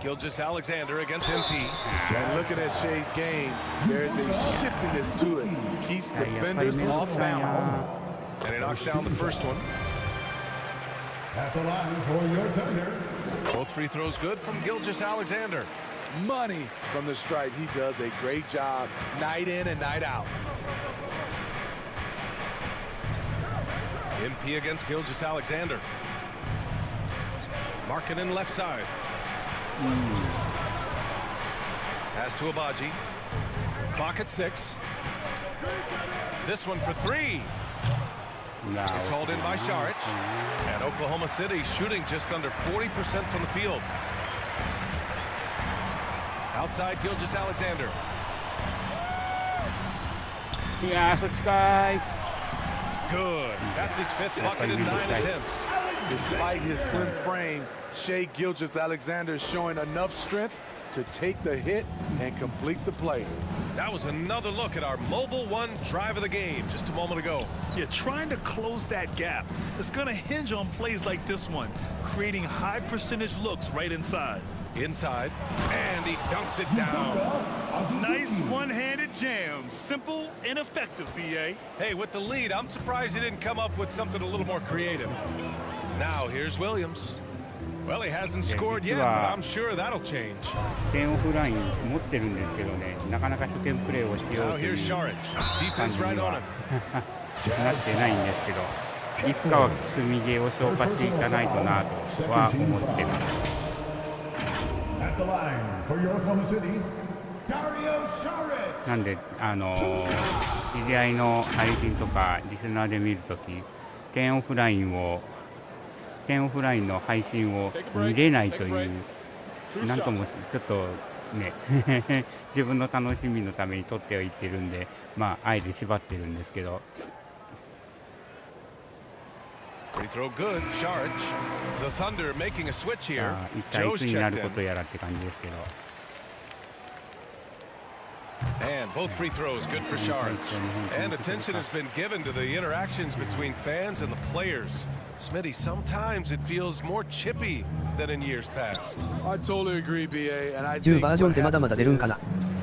Gilgeous-Alexander against MP. And looking at Shai's game, there's a shiftiness to it. Keeps defenders off balance. And he knocks down the first one. At the line for your Thunder. Both free throws good from Gilgeous-Alexander. Money from the stripe. He does a great job night in and night out. MP against Gilgeous-Alexander. Markkanen left side. Pass to Abaji. Clock at 6. This one for 3. It's hauled in by Saric. And Oklahoma City shooting just under 40% from the field. Outside Gilgeous-Alexander. Yeah, so it's guy. Good. That's his 5th bucket in 9 attempts. Despite his slim frame, Shai Gilgeous-Alexander is showing enough strength to take the hit and complete the play. That was another look at our Mobile One drive of the game just a moment ago. Yeah, trying to close that gap. It's going to hinge on plays like this one, creating high percentage looks right inside. Inside, and he dunks it down. Nice one-handed jam. Simple and effective, B.A. Hey, with the lead, I'm surprised he didn't come up with something a little more creative. Now, here's Williams. Well, he hasn't scored yet, but I'm sure that'll change. 点オフライン持ってるんですけどね、なかなか初点プレーをしようという感じにはなってないんですけど、いつかは積みゲーを消化していかないとなとは思ってます。なんで、知り合いの配信とかリスナーで見るとき、点オフラインの配信を見れないという、なんともちょっとね、自分の楽しみのために撮っておいてるんで、まあ、あえて縛ってるんですけど。Free throw good, Saric. The Thunder making a switch here. 一体いつになることやらって感じですけど。And both free throws good for Saric. And attention has been given to the interactions between fans and the players. Smitty, sometimes it feels more chippy than in years past. I totally agree, BA, and I 10バージョンってまだまだ出るんかな。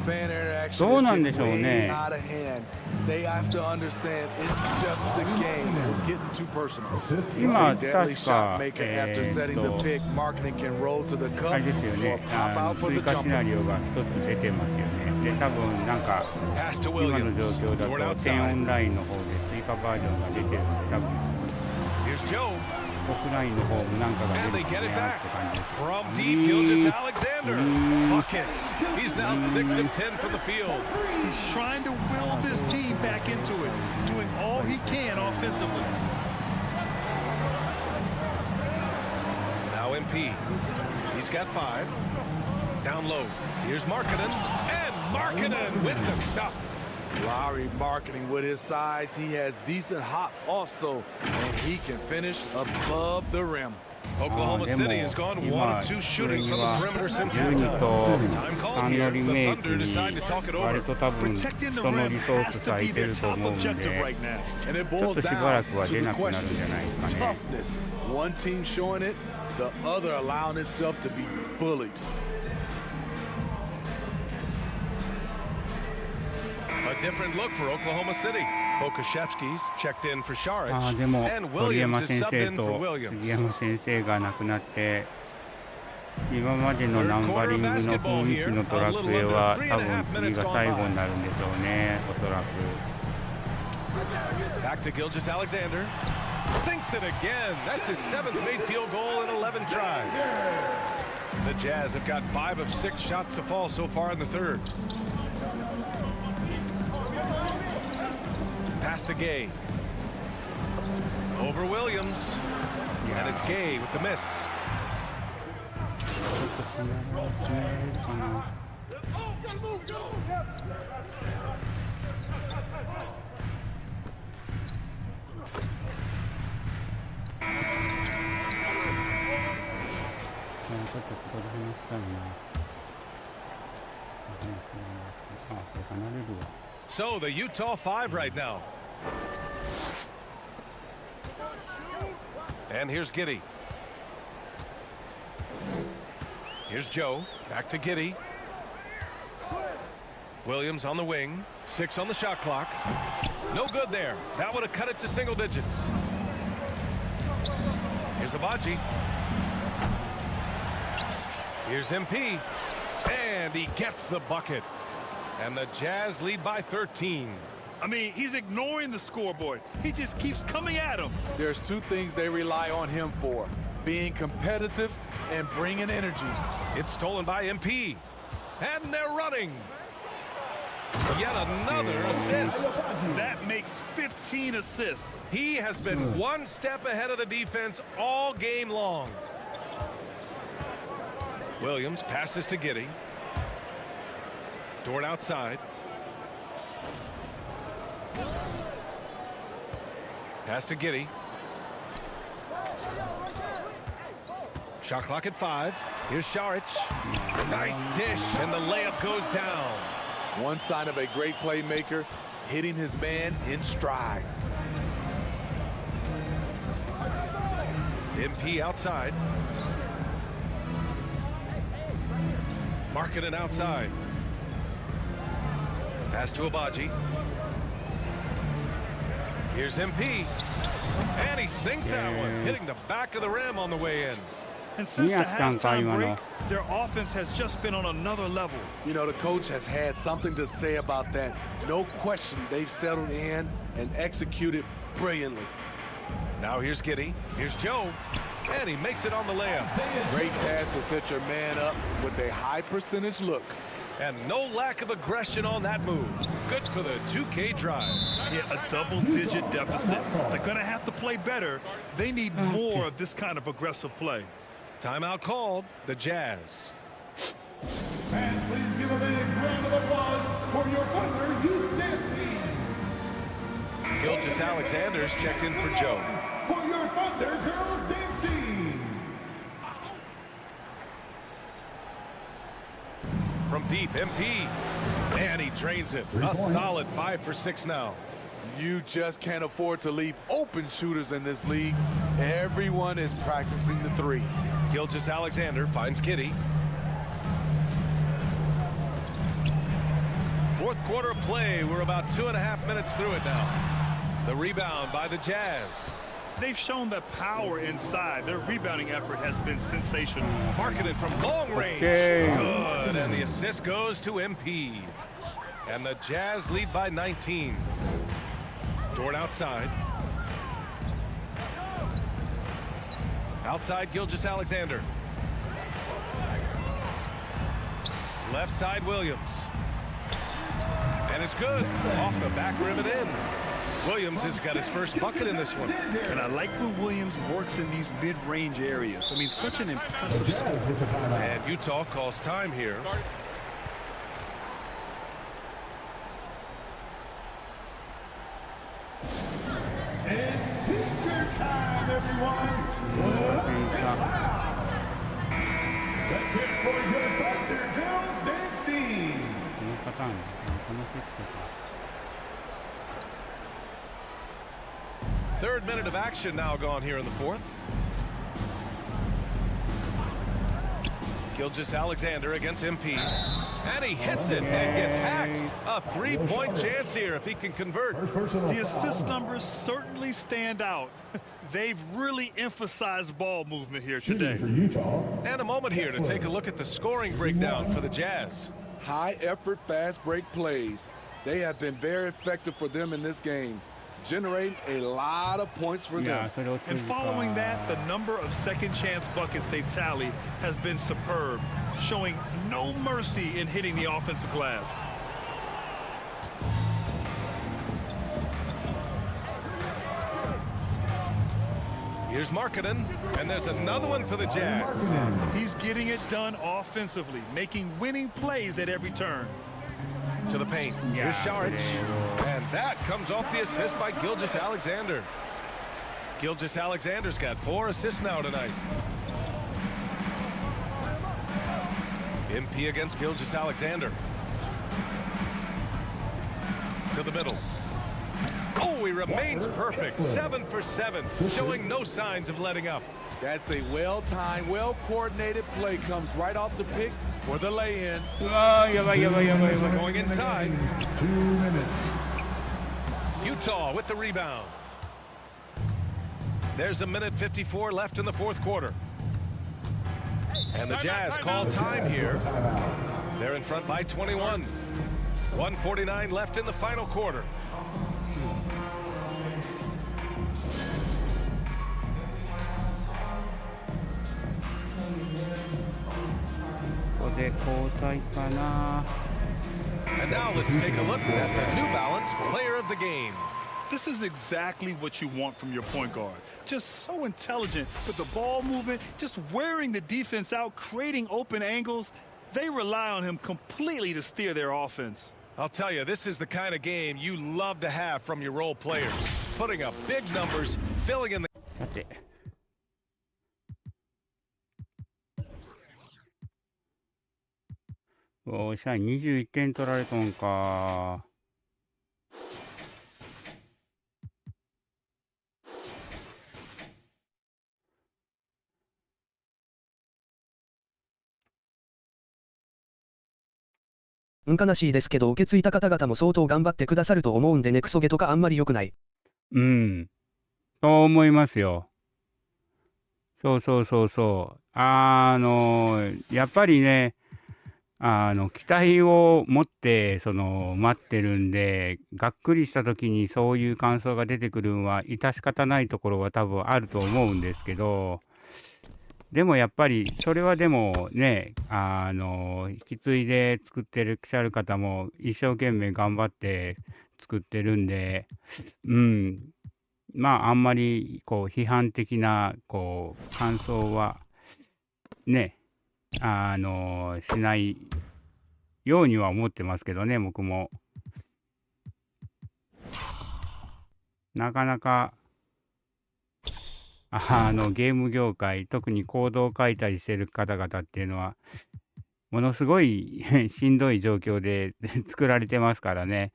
fan interaction どうなんで is しょう getting ね。 way out of hand. They have to understand it's just a game. It's getting too personal. 今 It's a 確 deadly か shot maker after setting the pick. Marketing can roll to the あ cup れですよ or ね。 pop out for 追 the 加シ jumper. ナリオが一つ出てますよね。で、多分なんか Pass to 今の Williams. 状況 Toward だと点オ outside. ンラインの方で追加バージョンが出てるんで、多分 Here's Joe. オフラインの方もなんかが出 And る they か get it な back って感じです。 from deep. Gilgeous-Alexander. Buckets. He's now 6 of 10 from the field. He's trying to will this team back into it, doing all he can offensively. Now MP. He's got 5. Down low. Here's Markkanen. And Markkanen with the stuff. Lowry marketing with his size. He has decent hops also, and he can finish above the rim. Oklahoma City has gone 1 of 2 shooting from the perimeter since halftime. 12と3のリメイクに割と多分人のリソース割いてると思うんで、ちょっとしばらくは出なくなるんじゃないですかね。 One team showing it, the other allowing itself to be bullied. A different look for Oklahoma City. Pokashevsky's checked in for Saric, でも and 鳥 Williams 山 is 先 subbed 生 in と for Williams. 杉山先生が亡くなって今までのナンバリングの雰囲気のドラクエは多分次が最後になるんでしょうね、おそらく。 Back to Gilgeous-Alexander. Sinks it again. That's his 7th made field goal in 11 tries. The Jazz have got 5 of 6 shots to fall so far in the third. Pass to Gay. Over Williams. And it's Gay with the miss. So the Utah 5 right now. And here's Giddey. Here's Joe. Back to Giddey. Williams on the wing, 6 on the shot clock. No good there. That would have cut it to single digits. Here's Abaji. Here's MP. And he gets the bucket. And the Jazz lead by 13. I mean, he's ignoring the scoreboard. He just keeps coming at him. There's two things they rely on him for: being competitive and bringing energy. It's stolen by MP. And they're running. Yet another assist. That makes 15 assists. He has been one step ahead of the defense all game long. Williams passes to Giddey. Dort outside. Pass to Giddey. Shot clock at 5. Here's Šarić. Nice dish, and the layup goes down. One sign of a great playmaker, hitting his man in stride. MP outside. Markkanen outside. Pass to Abaji. Here's MP. And he sinks that one, hitting the back of the rim on the way in. And since the halftime break, their offense has just been on another level. You know, the coach has had something to say about that. No question, they've settled in and executed brilliantly. Now here's Giddey. Here's Joe. And he makes it on the layup. Great pass to set your man up with a high percentage look. And no lack of aggression on that move. Good for the 2K drive. Yeah, a double-digit deficit. They're going to have to play better. They need more of this kind of aggressive play. Timeout called. The Jazz. And please give a big round of applause for your Thunder Youth Dance Team. Gilgeous-Alexander's checked in for Joe. For your Thunder Girls Dance Team. From deep, MP. And he drains it. A solid 5 for 6 now. You just can't afford to leave open shooters in this league. Everyone is practicing the three. Gilgeous-Alexander finds Giddey. Fourth quarter of play. We're about 2.5 minutes through it now. The rebound by the Jazz. They've shown that power inside. Their rebounding effort has been sensational. Markkanen from long range. Good. And the assist goes to MP. And the Jazz lead by 19. Dort outside. Outside Gilgeous-Alexander. Left side Williams. And it's good. Off the back rim and in. Williams has got his first bucket in this one. And I like when Williams works in these mid-range areas. I mean, such an impressive score. And Utah calls time here. It's teacher time, everyone. Let's hear it for your Thunder Girls Dance Team. Third minute of action now gone here in the fourth. Gilgeous-Alexander against MP. And he hits it and gets hacked. A three-point chance here if he can convert. The assist numbers certainly stand out. They've really emphasized ball movement here today. And a moment here to take a look at the scoring breakdown for the Jazz. High effort, fast break plays. They have been very effective for them in this game, generating a lot of points for them. And following that, the number of second chance buckets they've tallied has been superb, showing no mercy in hitting the offensive glass. Here's Markkanen, and there's another one for the Jazz. He's getting it done offensively, making winning plays at every turn. To the paint. Here's Šarić. And that comes off the assist by Gilgeous-Alexander. Gilgeous-Alexander's got 4 assists now tonight. MP against Gilgeous-Alexander. To the middle. Oh, he remains perfect. 7 for 7, showing no signs of letting up. That's a well-timed, well-coordinated play. Comes right off the pick for the lay-in. うわー、やばいやばいやばいやばい。 Going inside. 2 minutes. Utah with the rebound. There's a minute 54 left in the fourth quarter. And the Jazz call time here. They're in front by 21. 1:49 left in the final quarter. ここで交代かな。 And now let's take a look at the New Balance Player of the Game. This is exactly what you want from your point guard. Just so intelligent with the ball movement, just wearing the defense out, creating open angles. They rely on him completely to steer their offense. I'll tell you, this is the kind of game you love to have from your role players. Putting up big numbers, filling in the... さて。おーしゃ、21点取られとんか。悲しいですけど受け継いだ方々も相当頑張ってくださると思うんでね、クソゲとかあんまり良くない。うん。そう思いますよ。そうそうそうそう。やっぱりね、期待を持って待ってるんで、がっくりした時にそういう感想が出てくるのは致し方ないところは多分あると思うんですけど、でもやっぱりそれはでもね、引き継いで作ってるくしゃる方も一生懸命頑張って作ってるんで、まああんまり批判的な感想はね、しないようには思ってますけどね、僕も。なかなかゲーム業界、特にコードを書いたりしてる方々っていうのはものすごいしんどい状況で作られてますからね。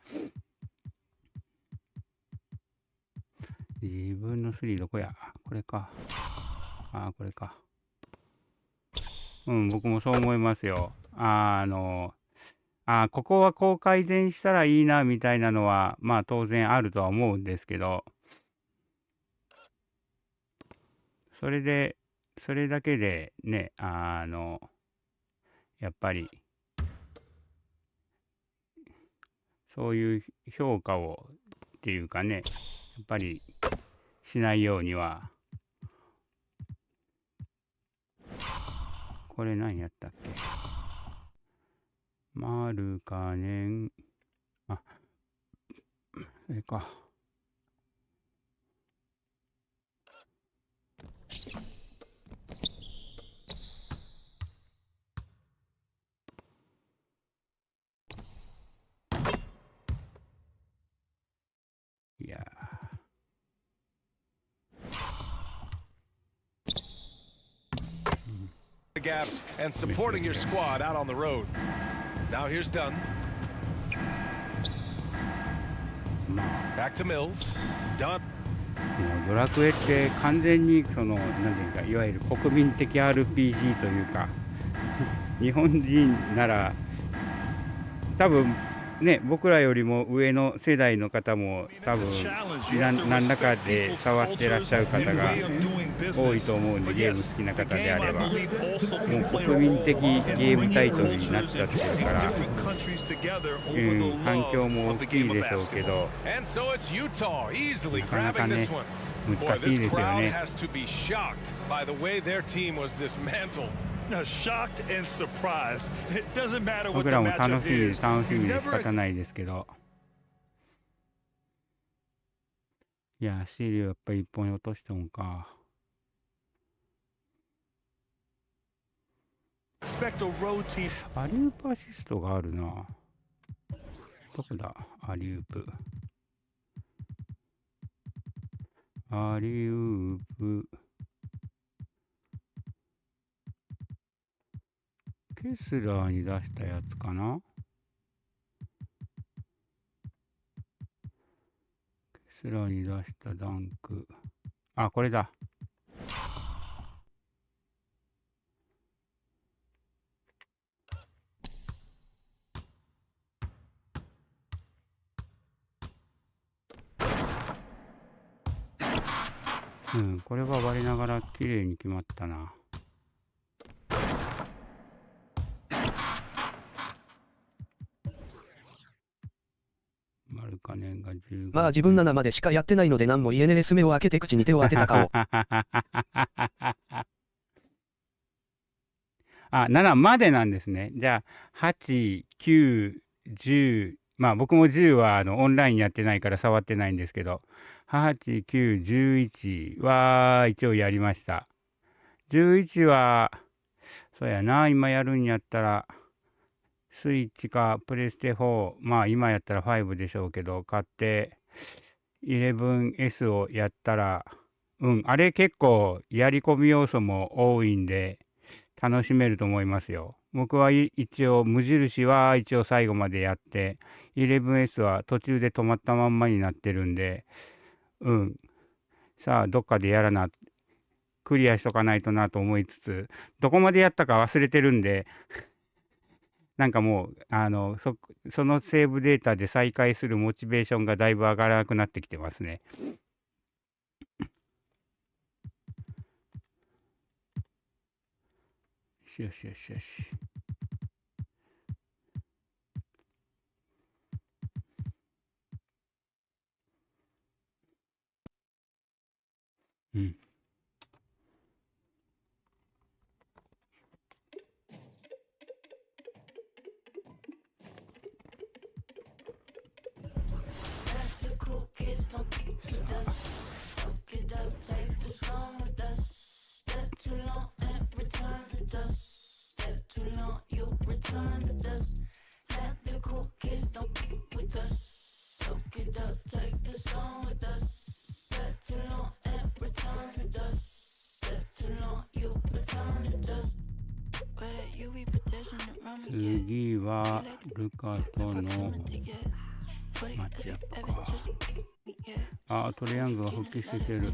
自分の3どこや、これか。これか。僕もそう思いますよ。ここはこう改善したらいいなみたいなのはまあ当然あるとは思うんですけど、それだけでね、やっぱりそういう評価をっていうかね、やっぱりしないようには。これ何やったっけ？マルカネン、それか。いやThe gaps and supporting your squad out on the road. Now here's Dunn. Back to Mills. Dunn. ドラクエって完全になんていうか、いわゆる国民的 RPG というか日本人なら多分ね、僕らよりも上の世代の方も多分何らかで触ってらっしゃる方が多いと思うんで、ゲーム好きな方であればもう国民的ゲームタイトルになっちゃってるから、反響も大きいでしょうけど、なかなかね難しいですよね。Shocked and surprised. It doesn't matter what 僕 the らも matchup 楽しみで is. 楽しみで仕方ないですけど、いやシールやっぱり一本落としたもんか。Expect a routine. アリウープアシストがあるな。どこだアリウープ。アリウープ。ケスラーに出したやつかな。ケスラーに出したダンク。これだ。これは我ながら綺麗に決まったな。まあ自分7までしかやってないので何も言えねえ。す目を開けて口に手を当てた顔。あ、7までなんですね。じゃあ、8、9、10、まあ僕も10はオンラインやってないから触ってないんですけど、8、9、11は一応やりました。11は、そうやな、今やるんやったら、スイッチかプレステ4、まあ今やったら5でしょうけど、買って、11S をやったら、あれ結構やり込み要素も多いんで、楽しめると思いますよ。僕は一応、無印は一応最後までやって、11S は途中で止まったまんまになってるんで、さあ、どっかでやらな、クリアしとかないとなと思いつつ、どこまでやったか忘れてるんで、なんかもう、そのセーブデータで再開するモチベーションがだいぶ上がらなくなってきてますね。よしよしよし。次はルカとのマッチアップか。あ、トレヤングが復帰してきてる。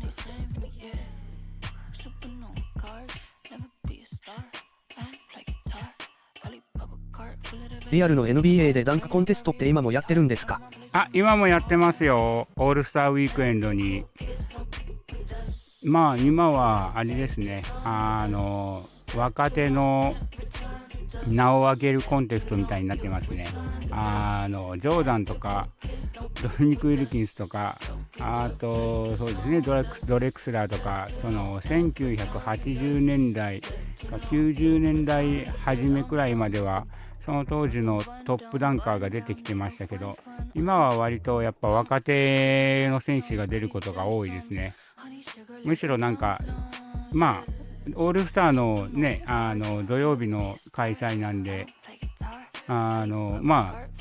リアルの NBA でダンクコンテストって今もやってるんですか？あ、今もやってますよ。オールスターウィークエンドに。まあ今はあれですね、若手の名を上げるコンテストみたいになってますね。ジョーダンとかドミニク・ウィルキンスとか、あとそうですね、ドレクスラーとか、その1980年代か90年代初めくらいまではその当時のトップダンカーが出てきてましたけど、今は割とやっぱ若手の選手が出ることが多いですね。むしろなんかまあオールスターのね、土曜日の開催なんで、まあ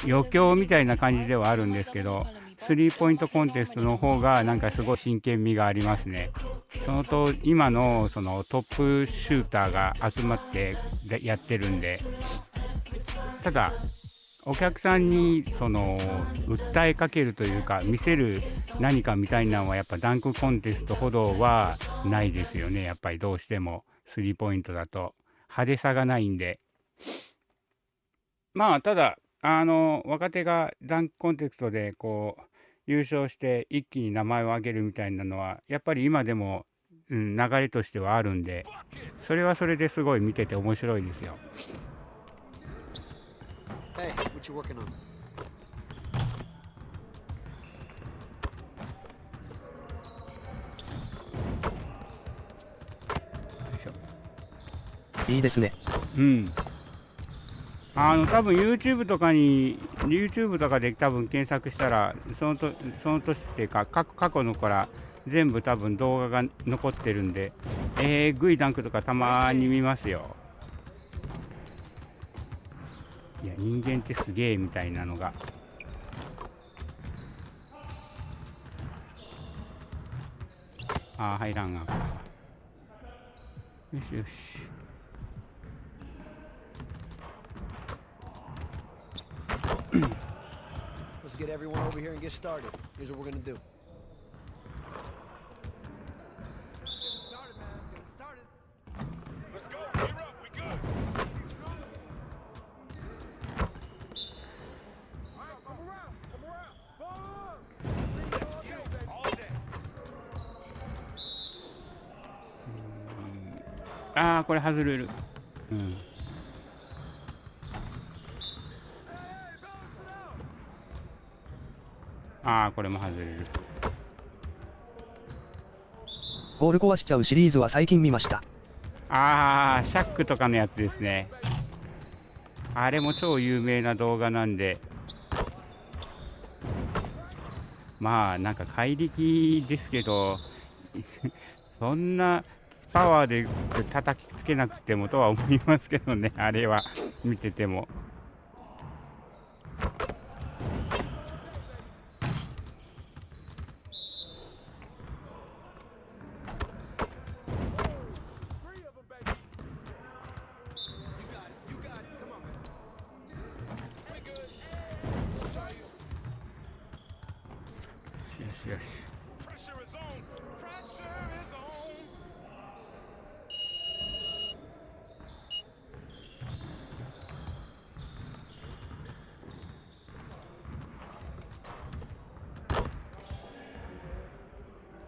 余興みたいな感じではあるんですけど、スリーポイントコンテストの方がなんかすごい真剣味がありますね。今のそのトップシューターが集まってやってるんで、ただお客さんにその訴えかけるというか見せる何かみたいなのはやっぱダンクコンテストほどはないですよね。やっぱりどうしてもスリーポイントだと派手さがないんで、まあただ若手がダンクコンテストでこう優勝して一気に名前を挙げるみたいなのはやっぱり今でも、流れとしてはあるんで、それはそれですごい見てて面白いですよ。Hey, what you working on? いいですね。多分 YouTube とかで多分検索したらその年っていうか過去のから全部多分動画が残ってるんで、グイダンクとかたまに見ますよ。いや、人間ってすげえみたいなのが。入らんが。よしよし。Let's get everyone over here and get started. Here's what we're gonna do. Let's go. Gear up. We good. Come around. Ball up. ああ、これ外れる。うん。ああ、これも外れる。ボール壊しちゃうシリーズは最近見ました。ああ、シャックとかのやつですね。あれも超有名な動画なんで、まあなんか怪力ですけどそんなパワーで叩きつけなくてもとは思いますけどね、あれは見てても。よし。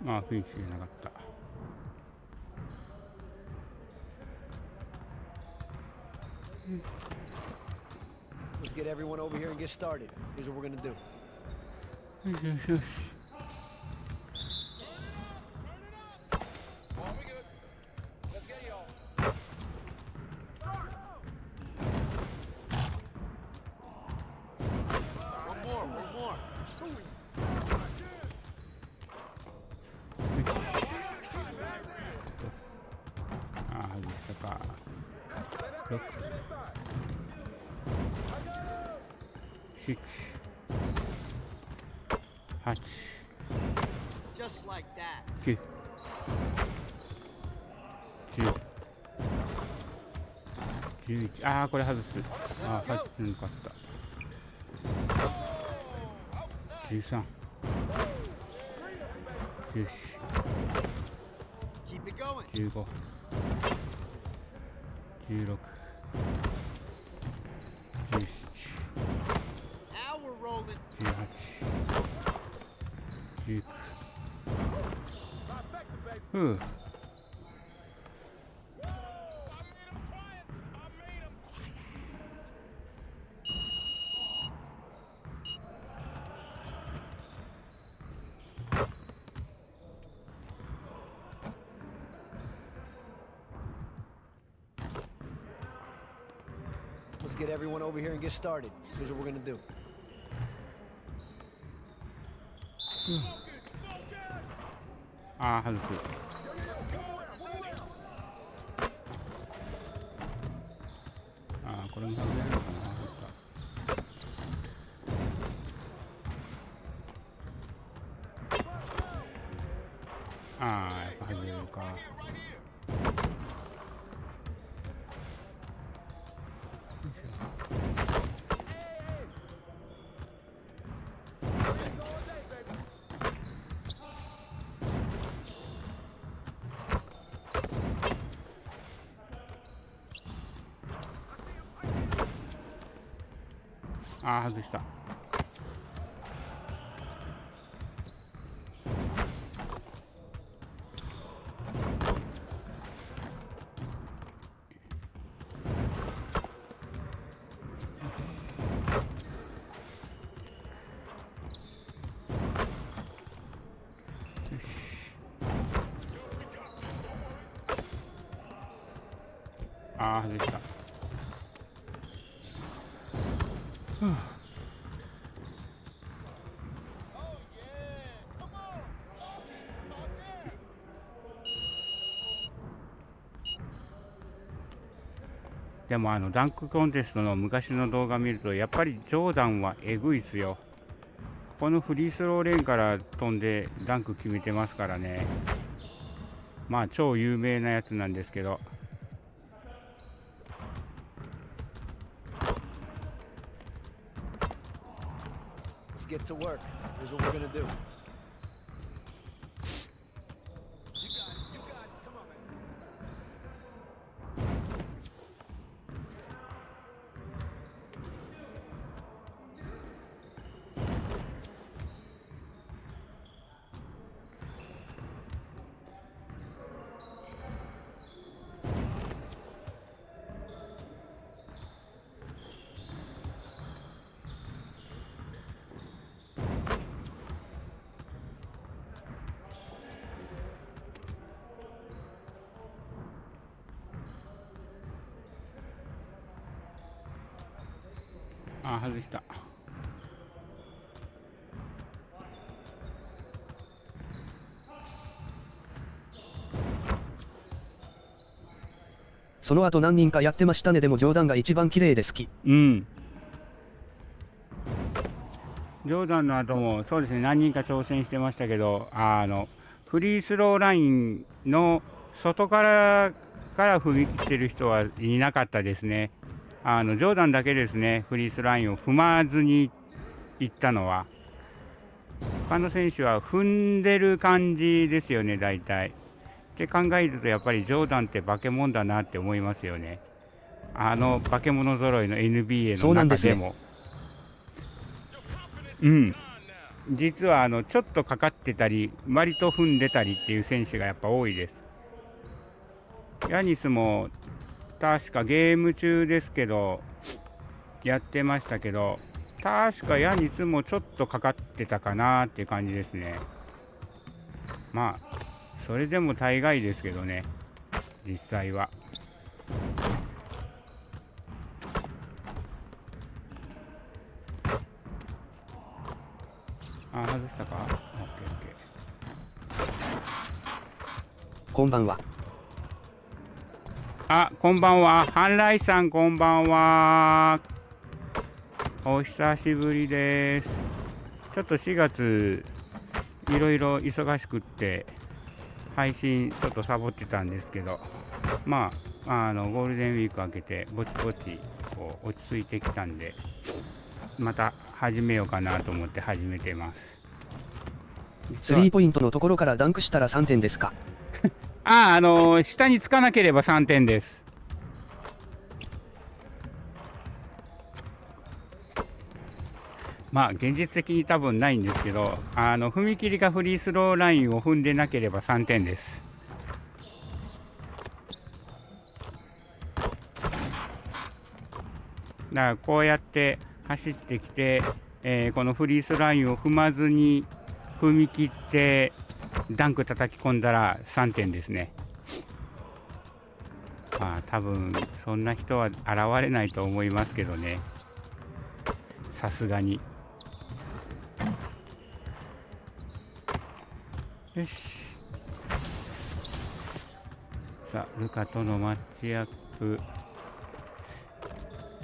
まあフィニッシュなかった。Let's get everyone over here and get started. Here's what we're gonna do. よし。ああ、外したか。6、7、8、9、10、11。ああ、これ外す。ああ、入ってなかった。13、14、15、16、17、18、19。ふう。Let's get everyone over here and get started. Here's what we're gonna do. ああ、外す。ああ、これも外れるのかな。ああ、やっぱ外れるか。ああ、外した。ああ、外した。でもダンクコンテストの昔の動画見るとやっぱりジョーダンはえぐいっすよ。このフリースローレーンから飛んでダンク決めてますからね。まあ超有名なやつなんですけど。Let's get to work. Here's what we're gonna do. あ、外した。その後何人かやってましたね。でもジョーダンが一番綺麗で好き。うん。ジョーダンの後もそうですね、何人か挑戦してましたけど、フリースローラインの外から踏み切ってる人はいなかったですね。ジョーダンだけですね、フリースローラインを踏まずに行ったのは。他の選手は踏んでる感じですよね、大体。って考えるとやっぱりジョーダンって化け物だなって思いますよね。化け物揃いの NBA の中でも。うん、実はちょっとかかってたり割と踏んでたりっていう選手がやっぱ多いです。ヤニスも確かゲーム中ですけどやってましたけど、確かヤニスもちょっとかかってたかなっていう感じですね。まあそれでも大概ですけどね、実際は。あ、外したか。オッケーオッケー。こんばんは。あ、こんばんは。ハンライさん、こんばんは。お久しぶりです。ちょっと4月いろいろ忙しくって配信ちょっとサボってたんですけど、まあゴールデンウィーク明けてぼちぼちこう落ち着いてきたんで、また始めようかなと思って始めてます。スリーポイントのところからダンクしたら3点ですか？下につかなければ3点です。まあ現実的に多分ないんですけど、踏み切りがフリースローラインを踏んでなければ3点です。だからこうやって走ってきて、このフリースローラインを踏まずに踏み切ってダンク叩き込んだら3点ですね。まあ多分そんな人は現れないと思いますけどね、さすがに。よし、さあルカとのマッチアップ。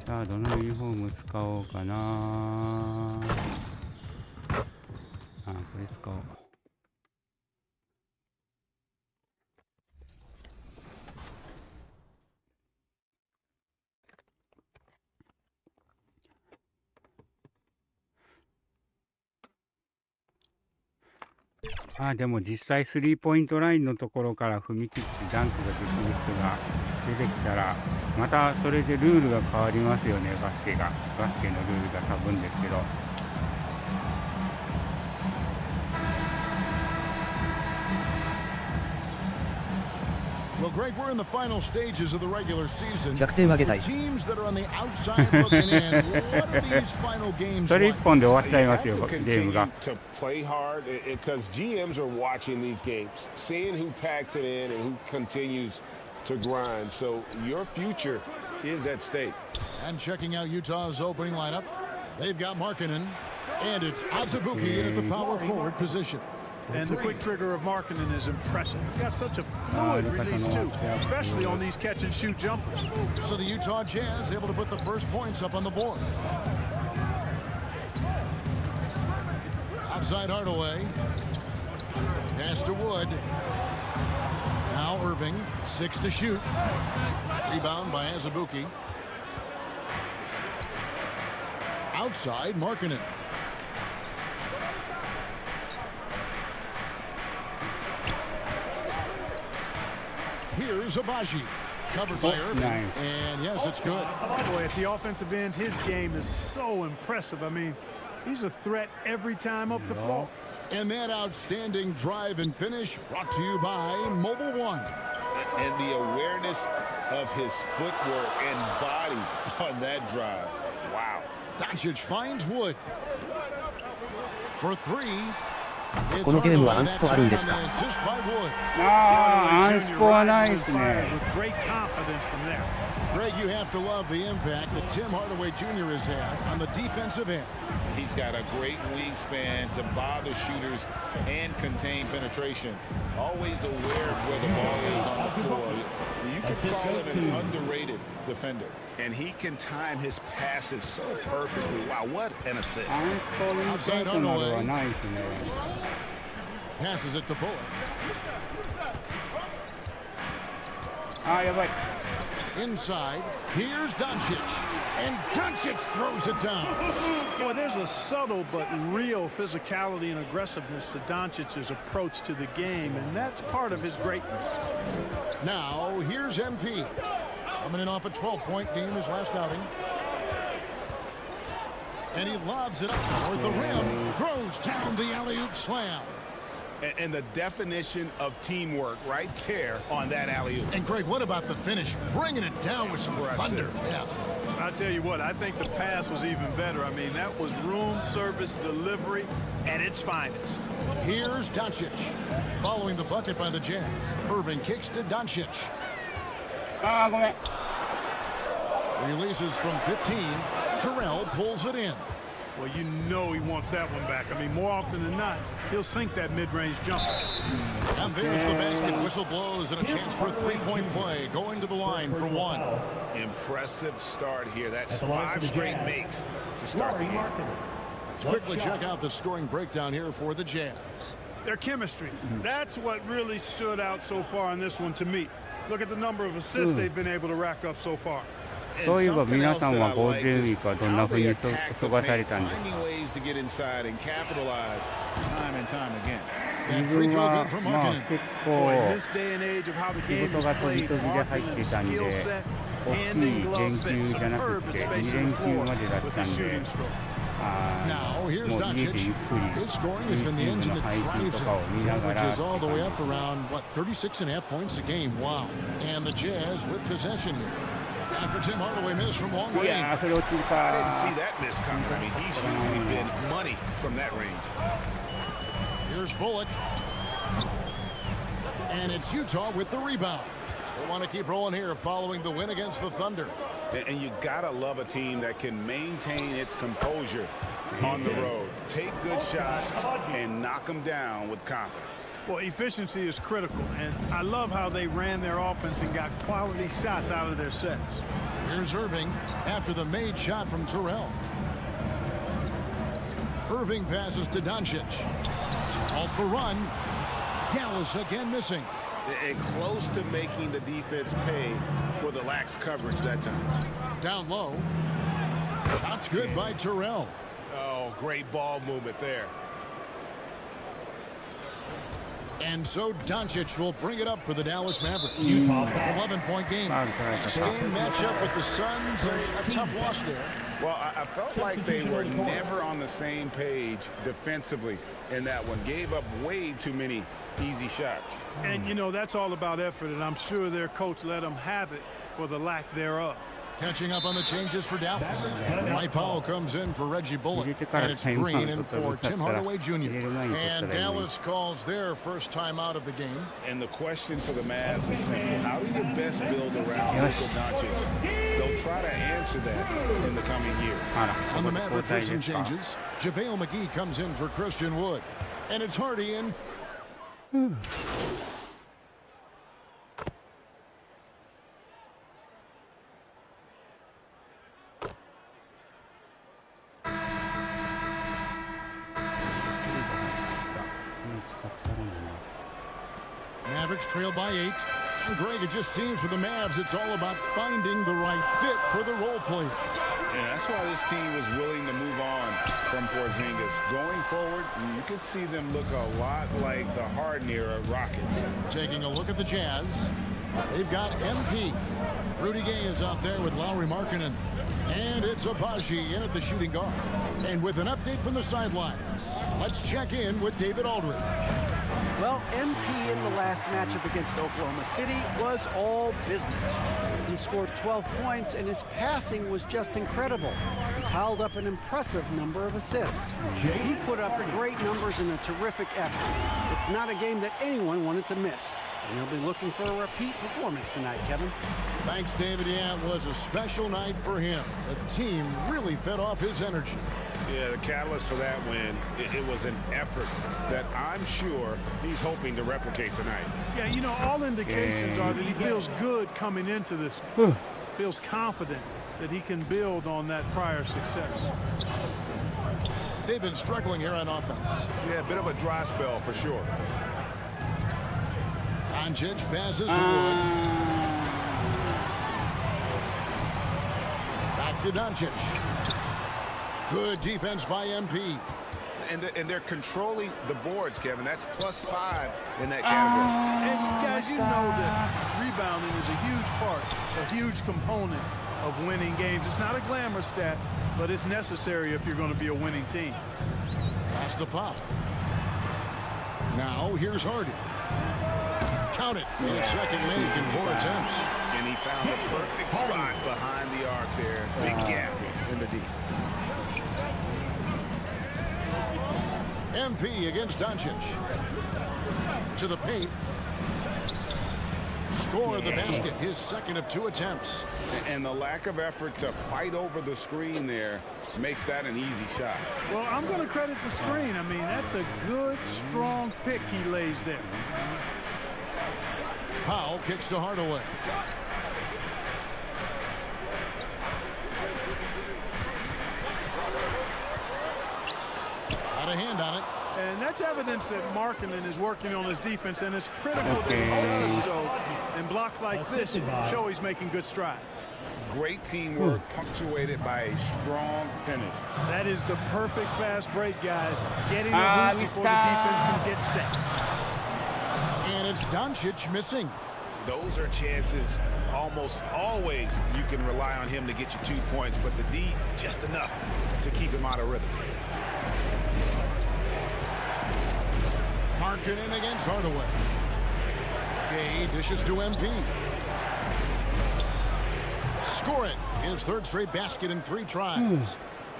さあどのユニフォーム使おうかな。これ使おう。でも実際スリーポイントラインのところから踏み切ってダンクができる人が出てきたら、またそれでルールが変わりますよね。バスケのルールが多分ですけど。Well, Greg, we're in the final stages of the regular season. 100点あげたい。 Teams that are on the outside looking in. What are these final games それ1本で終わっちゃいますよ、 You ゲ have to ームが。 continue to play hard because GMs are watching these games, seeing who packs it in and who continues to grind. So your future is at stake. And checking out Utah's opening lineup, they've got Markkanen, and it's Azubuike in at the power forward position. And the quick trigger of Markkanen is impressive. He's got such a fluid release too, especially on these catch and shoot jumpers. So the Utah Jazz able to put the first points up on the board. Outside Hardaway. Pass to Wood. Now Irving, 6 to shoot. Rebound by Azubuike. Outside Markkanen. Here's Abaji, covered by Irving, and yes, it's good. Boy, at the offensive end, his game is so impressive. I mean, he's a threat every time up the floor. And that outstanding drive and finish brought to you by Mobile One. And the awareness of his footwork and body on that drive. Wow. Doncic finds Wood for 3. このゲームはアンスポあるんですか？アンスポはないですね。Greg, you have to love the impact that Tim Hardaway Jr. has had on the defensive end. He's got a great wingspan to bother shooters and contain penetration. Always aware of where the ball is on the floor. You can call him an underrated defender. And he can time his passes so perfectly. Wow, what an assist. Outside Hardaway. Passes it to Bullock. Inside, here's Doncic, and Doncic throws it down. Boy, there's a subtle but real physicality and aggressiveness to Doncic's approach to the game, and that's part of his greatness. Now, here's MP. Coming in off a 12-point game his last outing. And he lobs it up toward the rim, throws down the alley-oop slam. And the definition of teamwork right there on that alley-oop. And Greg, what about the finish? Bringing it down with some thunder. Yeah. I'll tell you what, I think the pass was even better. I mean, that was room service delivery at its finest. Here's Doncic. Following the bucket by the Jazz. Irving kicks to Doncic. Releases from 15. Terrell pulls it in. Well, you know he wants that one back. I mean, more often than not, he'll sink that mid-range jumper. And there's the basket. Whistle blows and a chance for a three-point play. Going to the line for one. Impressive start here. That's 5 straight makes to start the game. Let's quickly check out the scoring breakdown here for the Jazz. Their chemistry. That's what really stood out so far in this one to me. Look at the number of assists they've been able to rack up so far. そういえば皆さんはゴールデンウィークはどんな風に過ごされたんですか？自分はまあ結構仕事が飛び飛びで入ってたんで、大きい連休じゃなくて2連休までだったんで、もう家でゆっくり自分の配信とかを見ながら。 After Tim Hardaway missed from long range. I didn't see that miss coming. I mean, he's usually been money from that range. Here's Bullock. And it's Utah with the rebound. They want to keep rolling here following the win against the Thunder. And you gotta love a team that can maintain its composure on the road. Take good shots and knock them down with confidence. Well, efficiency is critical, and I love how they ran their offense and got quality shots out of their sets. Here's Irving after the made shot from Terrell. Irving passes to Doncic. To halt the run. Dallas again missing. And close to making the defense pay for the lax coverage that time. Down low. That's good by Terrell. Oh, great ball movement there. And so Doncic will bring it up for the Dallas Mavericks. 11-point game. Game matchup with the Suns. A tough loss there. Well, I felt like they were never on the same page defensively in that one. Gave up way too many easy shots. And, you know, that's all about effort, and I'm sure their coach let them have it for the lack thereof. Catching up on the changes for Dallas. Mike Powell comes in for Reggie Bullock, and it's Green in for Tim Hardaway Jr. And Dallas calls their first time out of the game. And the question for the Mavs is simple. How do you best build around Luka Doncic? They'll try to answer that in the coming years. On the Mavericks for some changes, JaVale McGee comes in for Christian Wood. And it's Hardy in. Mavericks trail by 8. And Greg, it just seems for the Mavs, it's all about finding the right fit for the role players. Yeah, that's why this team was willing to move on from Porzingis. Going forward, you can see them look a lot like the Harden-era Rockets. Taking a look at the Jazz, they've got MP. Rudy Gay is out there with Lauri Markkanen. And it's Abaji in at the shooting guard. And with an update from the sidelines, let's check in with David Aldridge. Well, MP in the last matchup against Oklahoma City was all business. He scored 12 points, and his passing was just incredible. He piled up an impressive number of assists. He put up great numbers in a terrific effort. It's not a game that anyone wanted to miss, and they'll be looking for a repeat performance tonight, Kevin. Thanks, David. Yeah, it was a special night for him. The team really fed off his energy. Yeah, the catalyst for that win, it was an effort that I'm sure he's hoping to replicate tonight. Yeah, you know, all indications are that he feels good coming into this. Feels confident that he can build on that prior success. They've been struggling here on offense. Yeah, a bit of a dry spell for sure. Doncic passes to Wood. Back to Doncic. Good defense by MP. And they're controlling the boards, Kevin. That's +5 in that category. And guys, you know that rebounding is a huge part, a huge component of winning games. It's not a glamour stat, but it's necessary if you're going to be a winning team. Pass to Pop. Now here's Hardy. Count it. His second make in 4 attempts. And he found the perfect spot behind the arc there. Big gap in the D. MP against Doncic. To the paint. Score the basket, his second of 2 attempts. And the lack of effort to fight over the screen there makes that an easy shot. Well, I'm going to credit the screen. I mean, that's a good, strong pick he lays there. Powell kicks to Hardaway. Got a hand on it. And that's evidence that Markkanen is working on his defense, and it's critical that he does so. And blocks like this show he's making good strides. Great teamwork punctuated by a strong finish. That is the perfect fast break, guys. Getting a hoop before the defense can get set. And it's Doncic missing. Those are chances almost always you can rely on him to get you 2 points, but the D just enough to keep him out of rhythm. Markkanen against Hardaway. Gay dishes to MP. Score it. His third straight basket in 3 tries.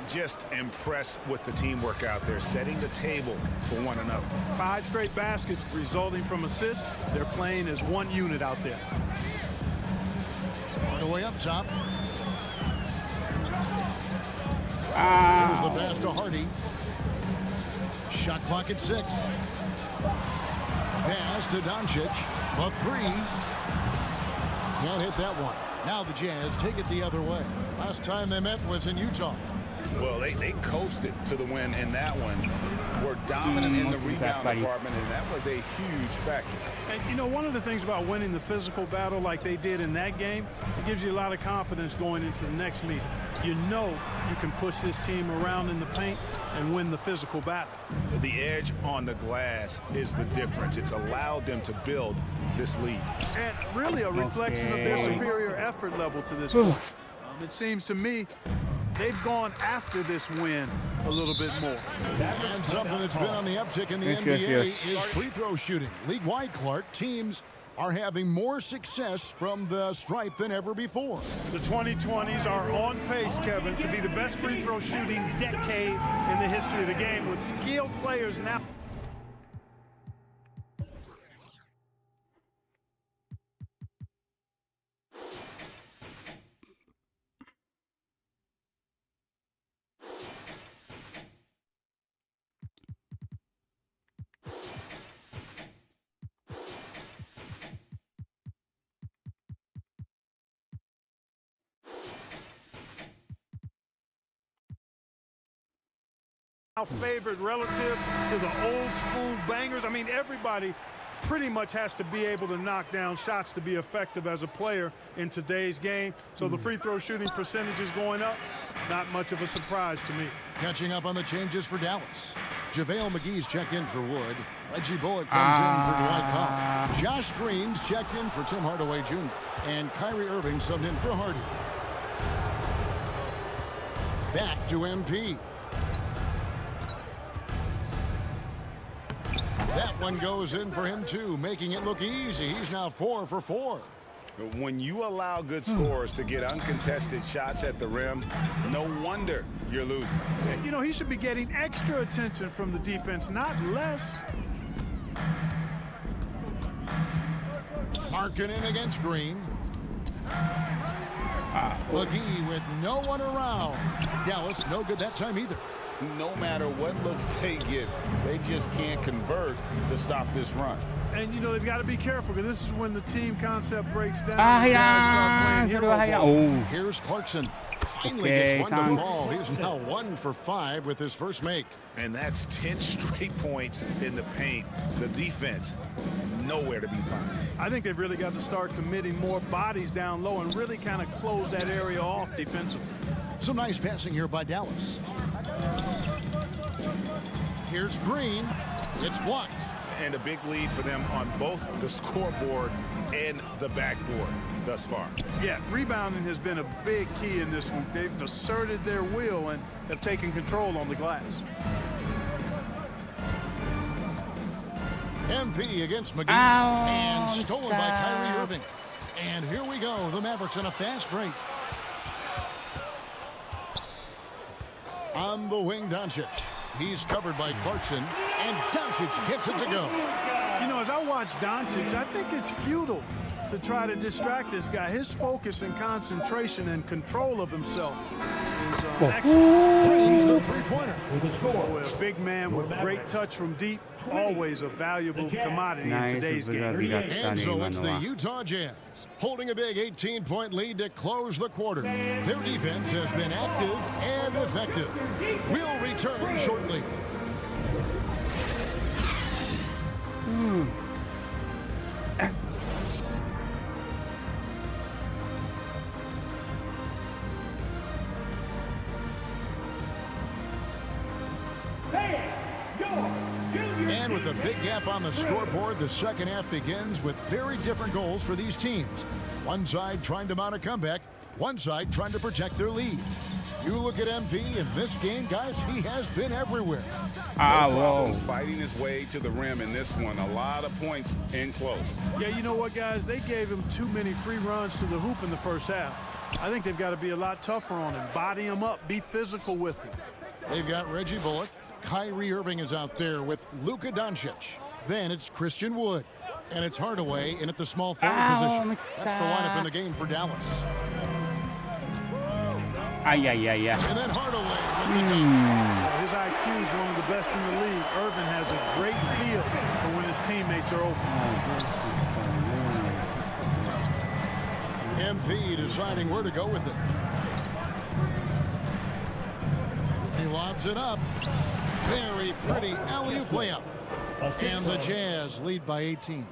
Just impressed with the teamwork out there, setting the table for one another. 5 straight baskets resulting from assists. They're playing as one unit out there. Hardaway up top. Here's the pass to Hardy. Shot clock at 6. Pass to Doncic. A 3. Can't hit that one. Now the Jazz take it the other way. Last time they met was in Utah. Well, they coasted to the win in that one. Were dominant in the rebound department, and that was a huge factor. And, you know, one of the things about winning the physical battle like they did in that game, it gives you a lot of confidence going into the next meeting. You know you can push this team around in the paint and win the physical battle. The edge on the glass is the difference. It's allowed them to build this lead. And really a reflection of their superior effort level to this point. It seems to me they've gone after this win a little bit more. And something that's been on the uptick in the NBA is free throw shooting. League-wide, Clark, teams are having more success from the stripe than ever before. The 2020s are on pace, Kevin, to be the best free throw shooting decade in the history of the game, with skilled players now. Favored relative to the old school bangers. I mean, everybody pretty much has to be able to knock down shots to be effective as a player in today's game. So the free throw shooting percentage is going up. Not much of a surprise to me. Catching up on the changes for Dallas. JaVale McGee's checked in for Wood. Reggie Bullock comes in for Dwight Powell. Josh Green's checked in for Tim Hardaway Jr. And Kyrie Irving subbed in for Hardy. Back to MP. That That one goes in for him too, making it look easy. He's now 4 for 4. When you allow good scorers to get uncontested shots at the rim, no wonder you're losing. You know, he should be getting extra attention from the defense, not less. Markkanen against Green. McGee with no one around. Dallas no good that time either. No matter what looks they get, they just can't convert to stop this run. And, you know, they've got to be careful because this is when the team concept breaks down. Here's Clarkson. Finally gets one to fall. He's now 1 for 5 with his first make. And that's 10 straight points in the paint. The defense, nowhere to be found. I think they've really got to start committing more bodies down low and really kind of close that area off defensively. Some nice passing here by Dallas. Here's Green. It's blocked. And a big lead for them on both the scoreboard and the backboard thus far. Yeah, rebounding has been a big key in this one. They've asserted their will and have taken control on the glass. MP against McGee. And stolen by Kyrie Irving. And here we go. The Mavericks in a fast break. On the wing, Doncic. He's covered by Clarkson, and Doncic gets it to go. You know, as I watch Doncic, I think it's futile to try to distract this guy. His focus and concentration and control of himself is excellent. Drains the three-pointer. A big man with great touch from deep, always a valuable commodity in today's game. And so it's the Utah Jazz holding a big 18-point lead to close the quarter. Their defense has been active and effective. We'll return shortly. And with a big gap on the scoreboard, the second half begins with very different goals for these teams. One side trying to mount a comeback, one side trying to protect their lead. You look at MP in this game, guys, he has been everywhere. Fighting his way to the rim in this one. A lot of points in close. Yeah, you know what, guys? They gave him too many free runs to the hoop in the first half. I think they've got to be a lot tougher on him. Body him up. Be physical with him. They've got Reggie Bullock. Kyrie Irving is out there with Luka Doncic. Then it's Christian Wood. And it's Hardaway in at the small forward position. That's the lineup in the game for Dallas. And then Hardaway with the dunk. His IQ is one of the best in the league. Irvin has a great feel for when his teammates are open. MP deciding where to go with it. He lobs it up. Very pretty alley-oop layup. And the Jazz lead by 18.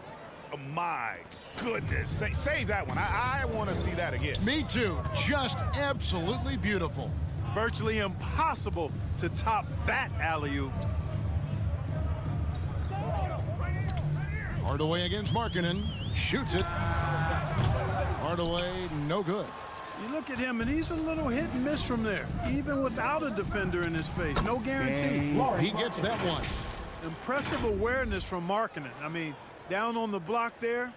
Oh my goodness. Save that one. I want to see that again. Me too. Just absolutely beautiful. Virtually impossible to top that alley-oop. Hardaway against Markkanen. Shoots it. Hardaway, no good. You look at him, and he's a little hit and miss from there, even without a defender in his face. No guarantee. He gets that one. Impressive awareness from Markkanen. I mean, down on the block there,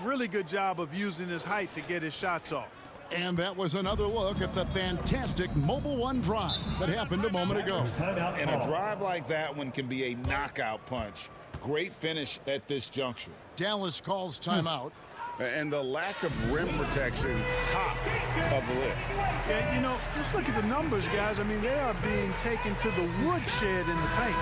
really good job of using his height to get his shots off. And that was another look at the fantastic Mobile One drive that happened a moment ago. And a drive like that one can be a knockout punch. Great finish at this juncture. Dallas calls timeout. And the lack of rim protection, top of the list. Yeah, you know, just look at the numbers, guys. I mean, they are being taken to the woodshed in the paint.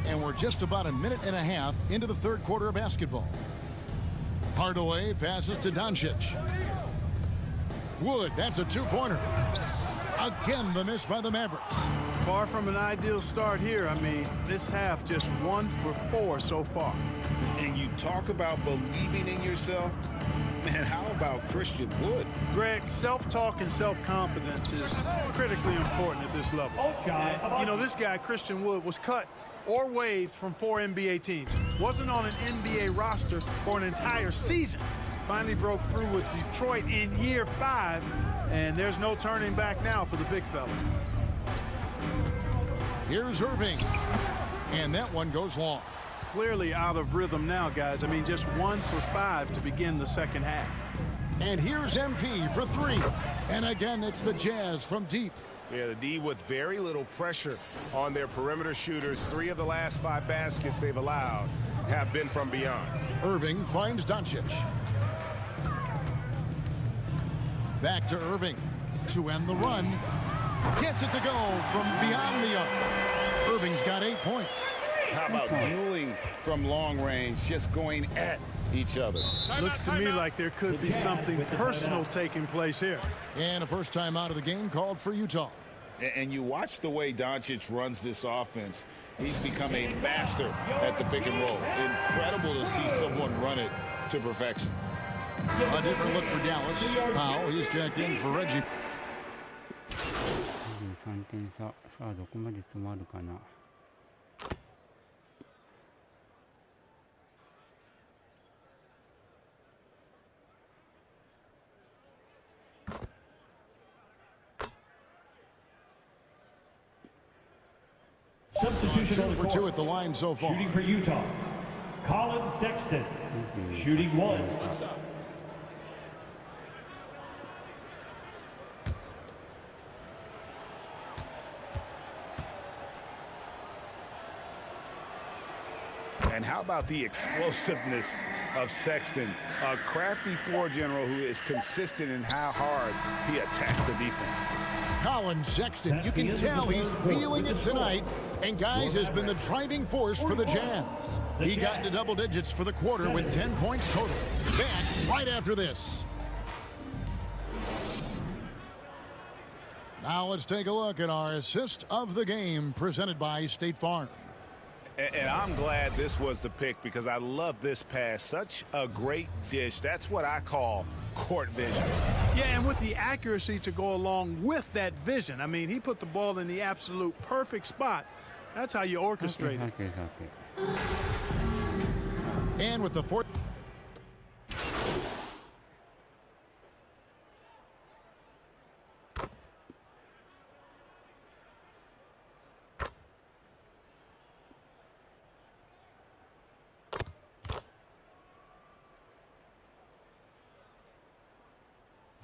And we're just about a minute and a half into the third quarter of basketball. Hardaway passes to Doncic. Wood, that's a two-pointer. Again, the miss by the Mavericks. Far from an ideal start here. I mean, this half just 1 for 4 so far. And you talk about believing in yourself. Man, how about Christian Wood? Greg, self-talk and self-confidence is critically important at this level. And, you know, this guy, Christian Wood, was cut or waived from 4 NBA teams. Wasn't on an NBA roster for an entire season. Finally broke through with Detroit in year 5, and there's no turning back now for the big fella. Here's Irving, and that one goes long. Clearly out of rhythm now, guys. I mean, just 1 for 5 to begin the second half. And here's MP for 3. And again, it's the Jazz from deep. Yeah, the D with very little pressure on their perimeter shooters. 3 of the last 5 baskets they've allowed have been from beyond. Irving finds Doncic. Back to Irving to end the run. Gets it to go from beyond the arc. Irving's got 8 points. How about dueling from long range, just going at each other? Looks to me like there could be something personal taking place here. And a first time out of the game called for Utah. And you watch the way Doncic runs this offense. He's become a master at the pick and roll. Incredible to see someone run it to perfection. A different look for Dallas. Powell, he's checked in for Reggie. 3点差。さあどこまで止まるかな。Substitution for 2 at the line so far. Shooting for Utah, Colin Sexton. Shooting 1. And how about the explosiveness of Sexton, a crafty floor general who is consistent in how hard he attacks the defense. Colin Sexton, you can tell he's feeling it tonight, and guys has been the driving force for the Jazz. He got into double digits for the quarter with 10 points total. Back right after this. Now let's take a look at our assist of the game presented by State Farm. And I'm glad this was the pick because I love this pass. Such a great dish. That's what I call court vision. Yeah, and with the accuracy to go along with that vision. I mean, he put the ball in the absolute perfect spot. That's how you orchestrate it. And with the fourth.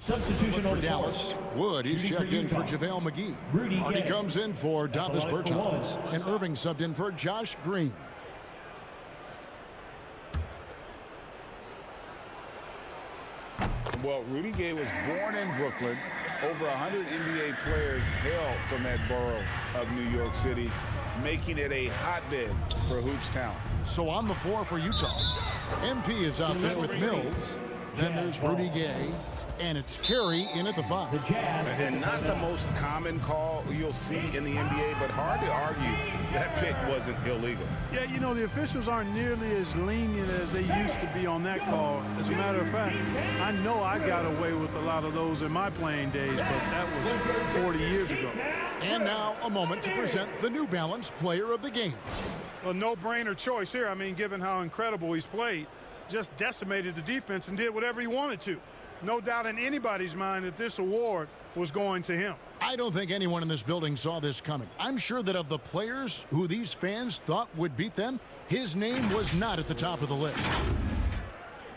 Substitution for Dallas. Wood, he's checked in for JaVale McGee. Hardy comes in for Davis Bertans. And Irving subbed in for Josh Green. Well, Rudy Gay was born in Brooklyn. Over 100 NBA players hail from that borough of New York City, making it a hotbed for hoops talent. So on the floor for Utah, MP is out there with Mills. Then there's Rudy Gay. And it's Carey in at the 5. And not the most common call you'll see in the NBA, but hard to argue that pick wasn't illegal. Yeah, you know, the officials aren't nearly as lenient as they used to be on that call. As a matter of fact, I know I got away with a lot of those in my playing days, but that was 40 years ago. And now a moment to present the New Balance Player of the Game. A no-brainer choice here. I mean, given how incredible he's played, just decimated the defense and did whatever he wanted to. No doubt in anybody's mind that this award was going to him. I don't think anyone in this building saw this coming. I'm sure that of the players who these fans thought would beat them, his name was not at the top of the list.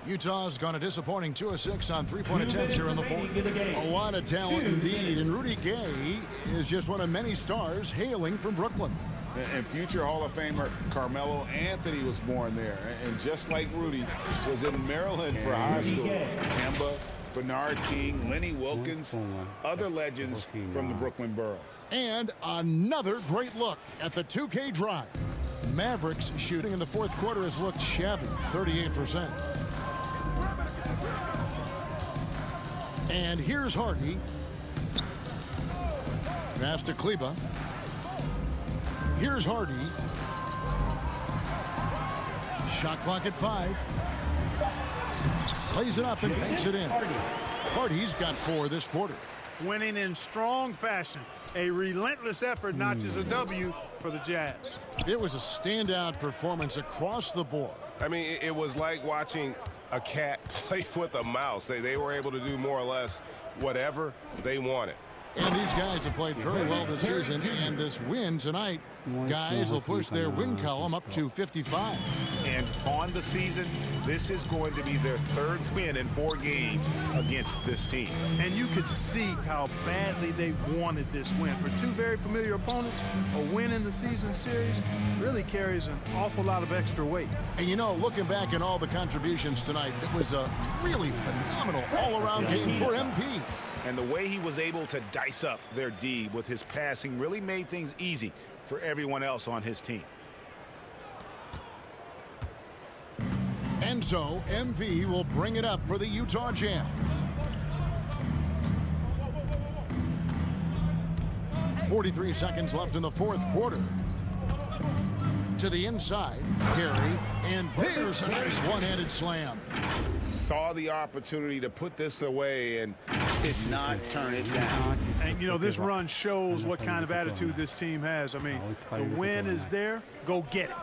Utah's gone a disappointing 2 of 6 on three-point attempts here in the fourth. A lot of talent indeed, and Rudy Gay is just one of many stars hailing from Brooklyn. And future Hall of Famer Carmelo Anthony was born there. And just like Rudy, was in Maryland for high school. Kemba, Bernard King, Lenny Wilkins, other legends from the Brooklyn borough. And another great look at the 2K drive. Mavericks shooting in the fourth quarter has looked shabby, 38%. And here's Hardy. Pass to Kleba. Here's Hardy. Shot clock at 5. Plays it up and banks it in. Hardy's got 4 this quarter. Winning in strong fashion. A relentless effort notches a W for the Jazz. It was a standout performance across the board. I mean, it was like watching a cat play with a mouse. They were able to do more or less whatever they wanted. And these guys have played very well this season, and this win tonight, guys, will push their win column up to 55. And on the season, this is going to be their third win in 4 games against this team. And you could see how badly they wanted this win. For two very familiar opponents, a win in the season series really carries an awful lot of extra weight. And you know, looking back at all the contributions tonight, it was a really phenomenal all-around game for MP. And the way he was able to dice up their D with his passing really made things easy for everyone else on his team. And so, MV will bring it up for the Utah Jazz. 43 seconds left in the fourth quarter. To the inside, carry, and there's a nice one-handed slam. Saw the opportunity to put this away and did not turn it down. And, you know, this run shows what kind of attitude this team has. I mean, the win is there. Go get it.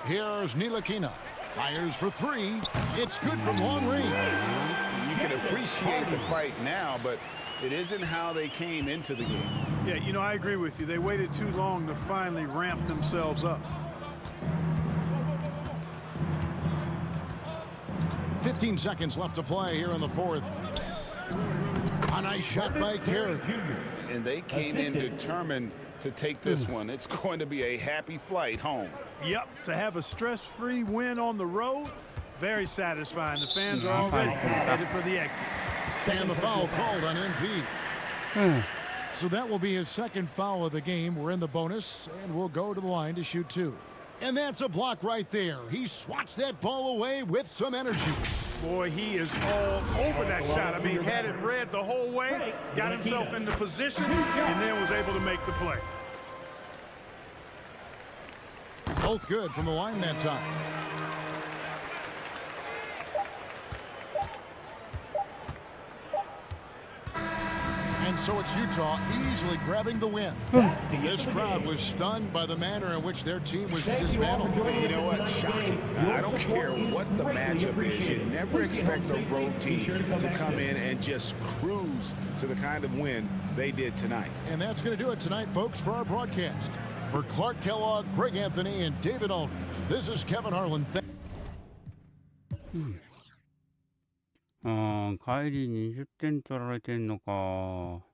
Here's Ntilikina. Fires for 3. It's good from long range. You can appreciate the fight now, but it isn't how they came into the game. Yeah, you know, I agree with you. They waited too long to finally ramp themselves up. 15 seconds left to play here in the fourth. A nice shot by Carey. And they came in determined to take this one. It's going to be a happy flight home. Yep, to have a stress-free win on the road, very satisfying. The fans are already headed for the exit. And the foul called on MP. So that will be his second foul of the game. We're in the bonus, and we'll go to the line to shoot 2. And that's a block right there. He swats that ball away with some energy. Boy, he is all over that shot. I mean, had it read the whole way, got himself into position, and then was able to make the play. Both good from the line that time. And so it's Utah easily grabbing the win. This crowd was stunned by the manner in which their team was dismantled. You know what? Shocking. I don't care what the matchup is. You never expect a road team to come in and just cruise to the kind of win they did tonight. And that's going to do it tonight, folks, for our broadcast. For Clark Kellogg, Greg Anthony, and David Aldridge, this is Kevin Harlan. 帰り20点取られてんのか。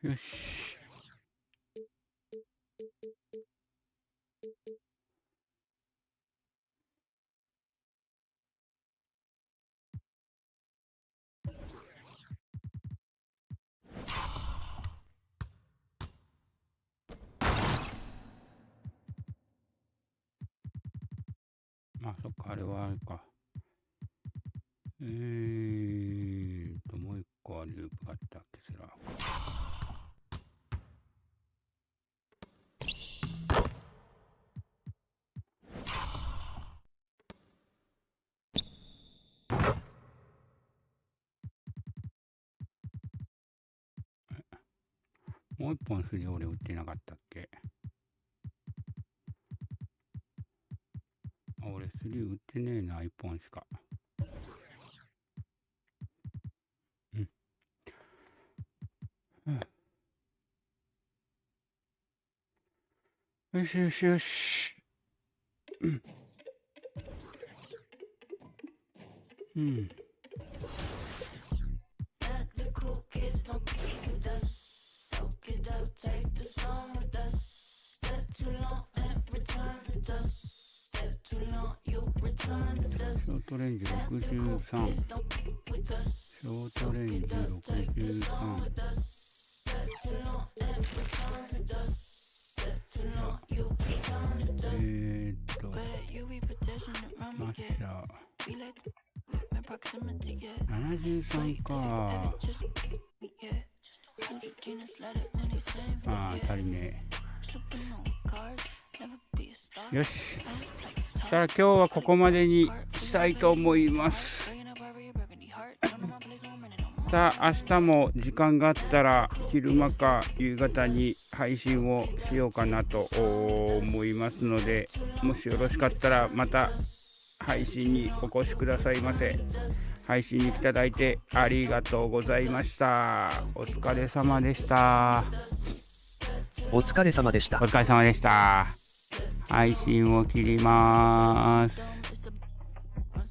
よし。あ、そっか、あれはあれか。もう一個はループがあったっけすら。もう一本スリー俺打ってなかったっけ？あ、俺スリー打ってねえな、一本しか。よしよしよし。Take the song with us. Step too long and return to dust. Step too ショートレンジ63、ショートレンジ63、マッシャー73か。足りねえ。よし。そしたら今日はここまでにしたいと思います。さあ明日も時間があったら昼間か夕方に配信をしようかなと思いますので、もしよろしかったらまた配信にお越しくださいませ。配信にいただいてありがとうございました。お疲れ様でした。お疲れ様でした。お疲れ様でした。配信を切ります。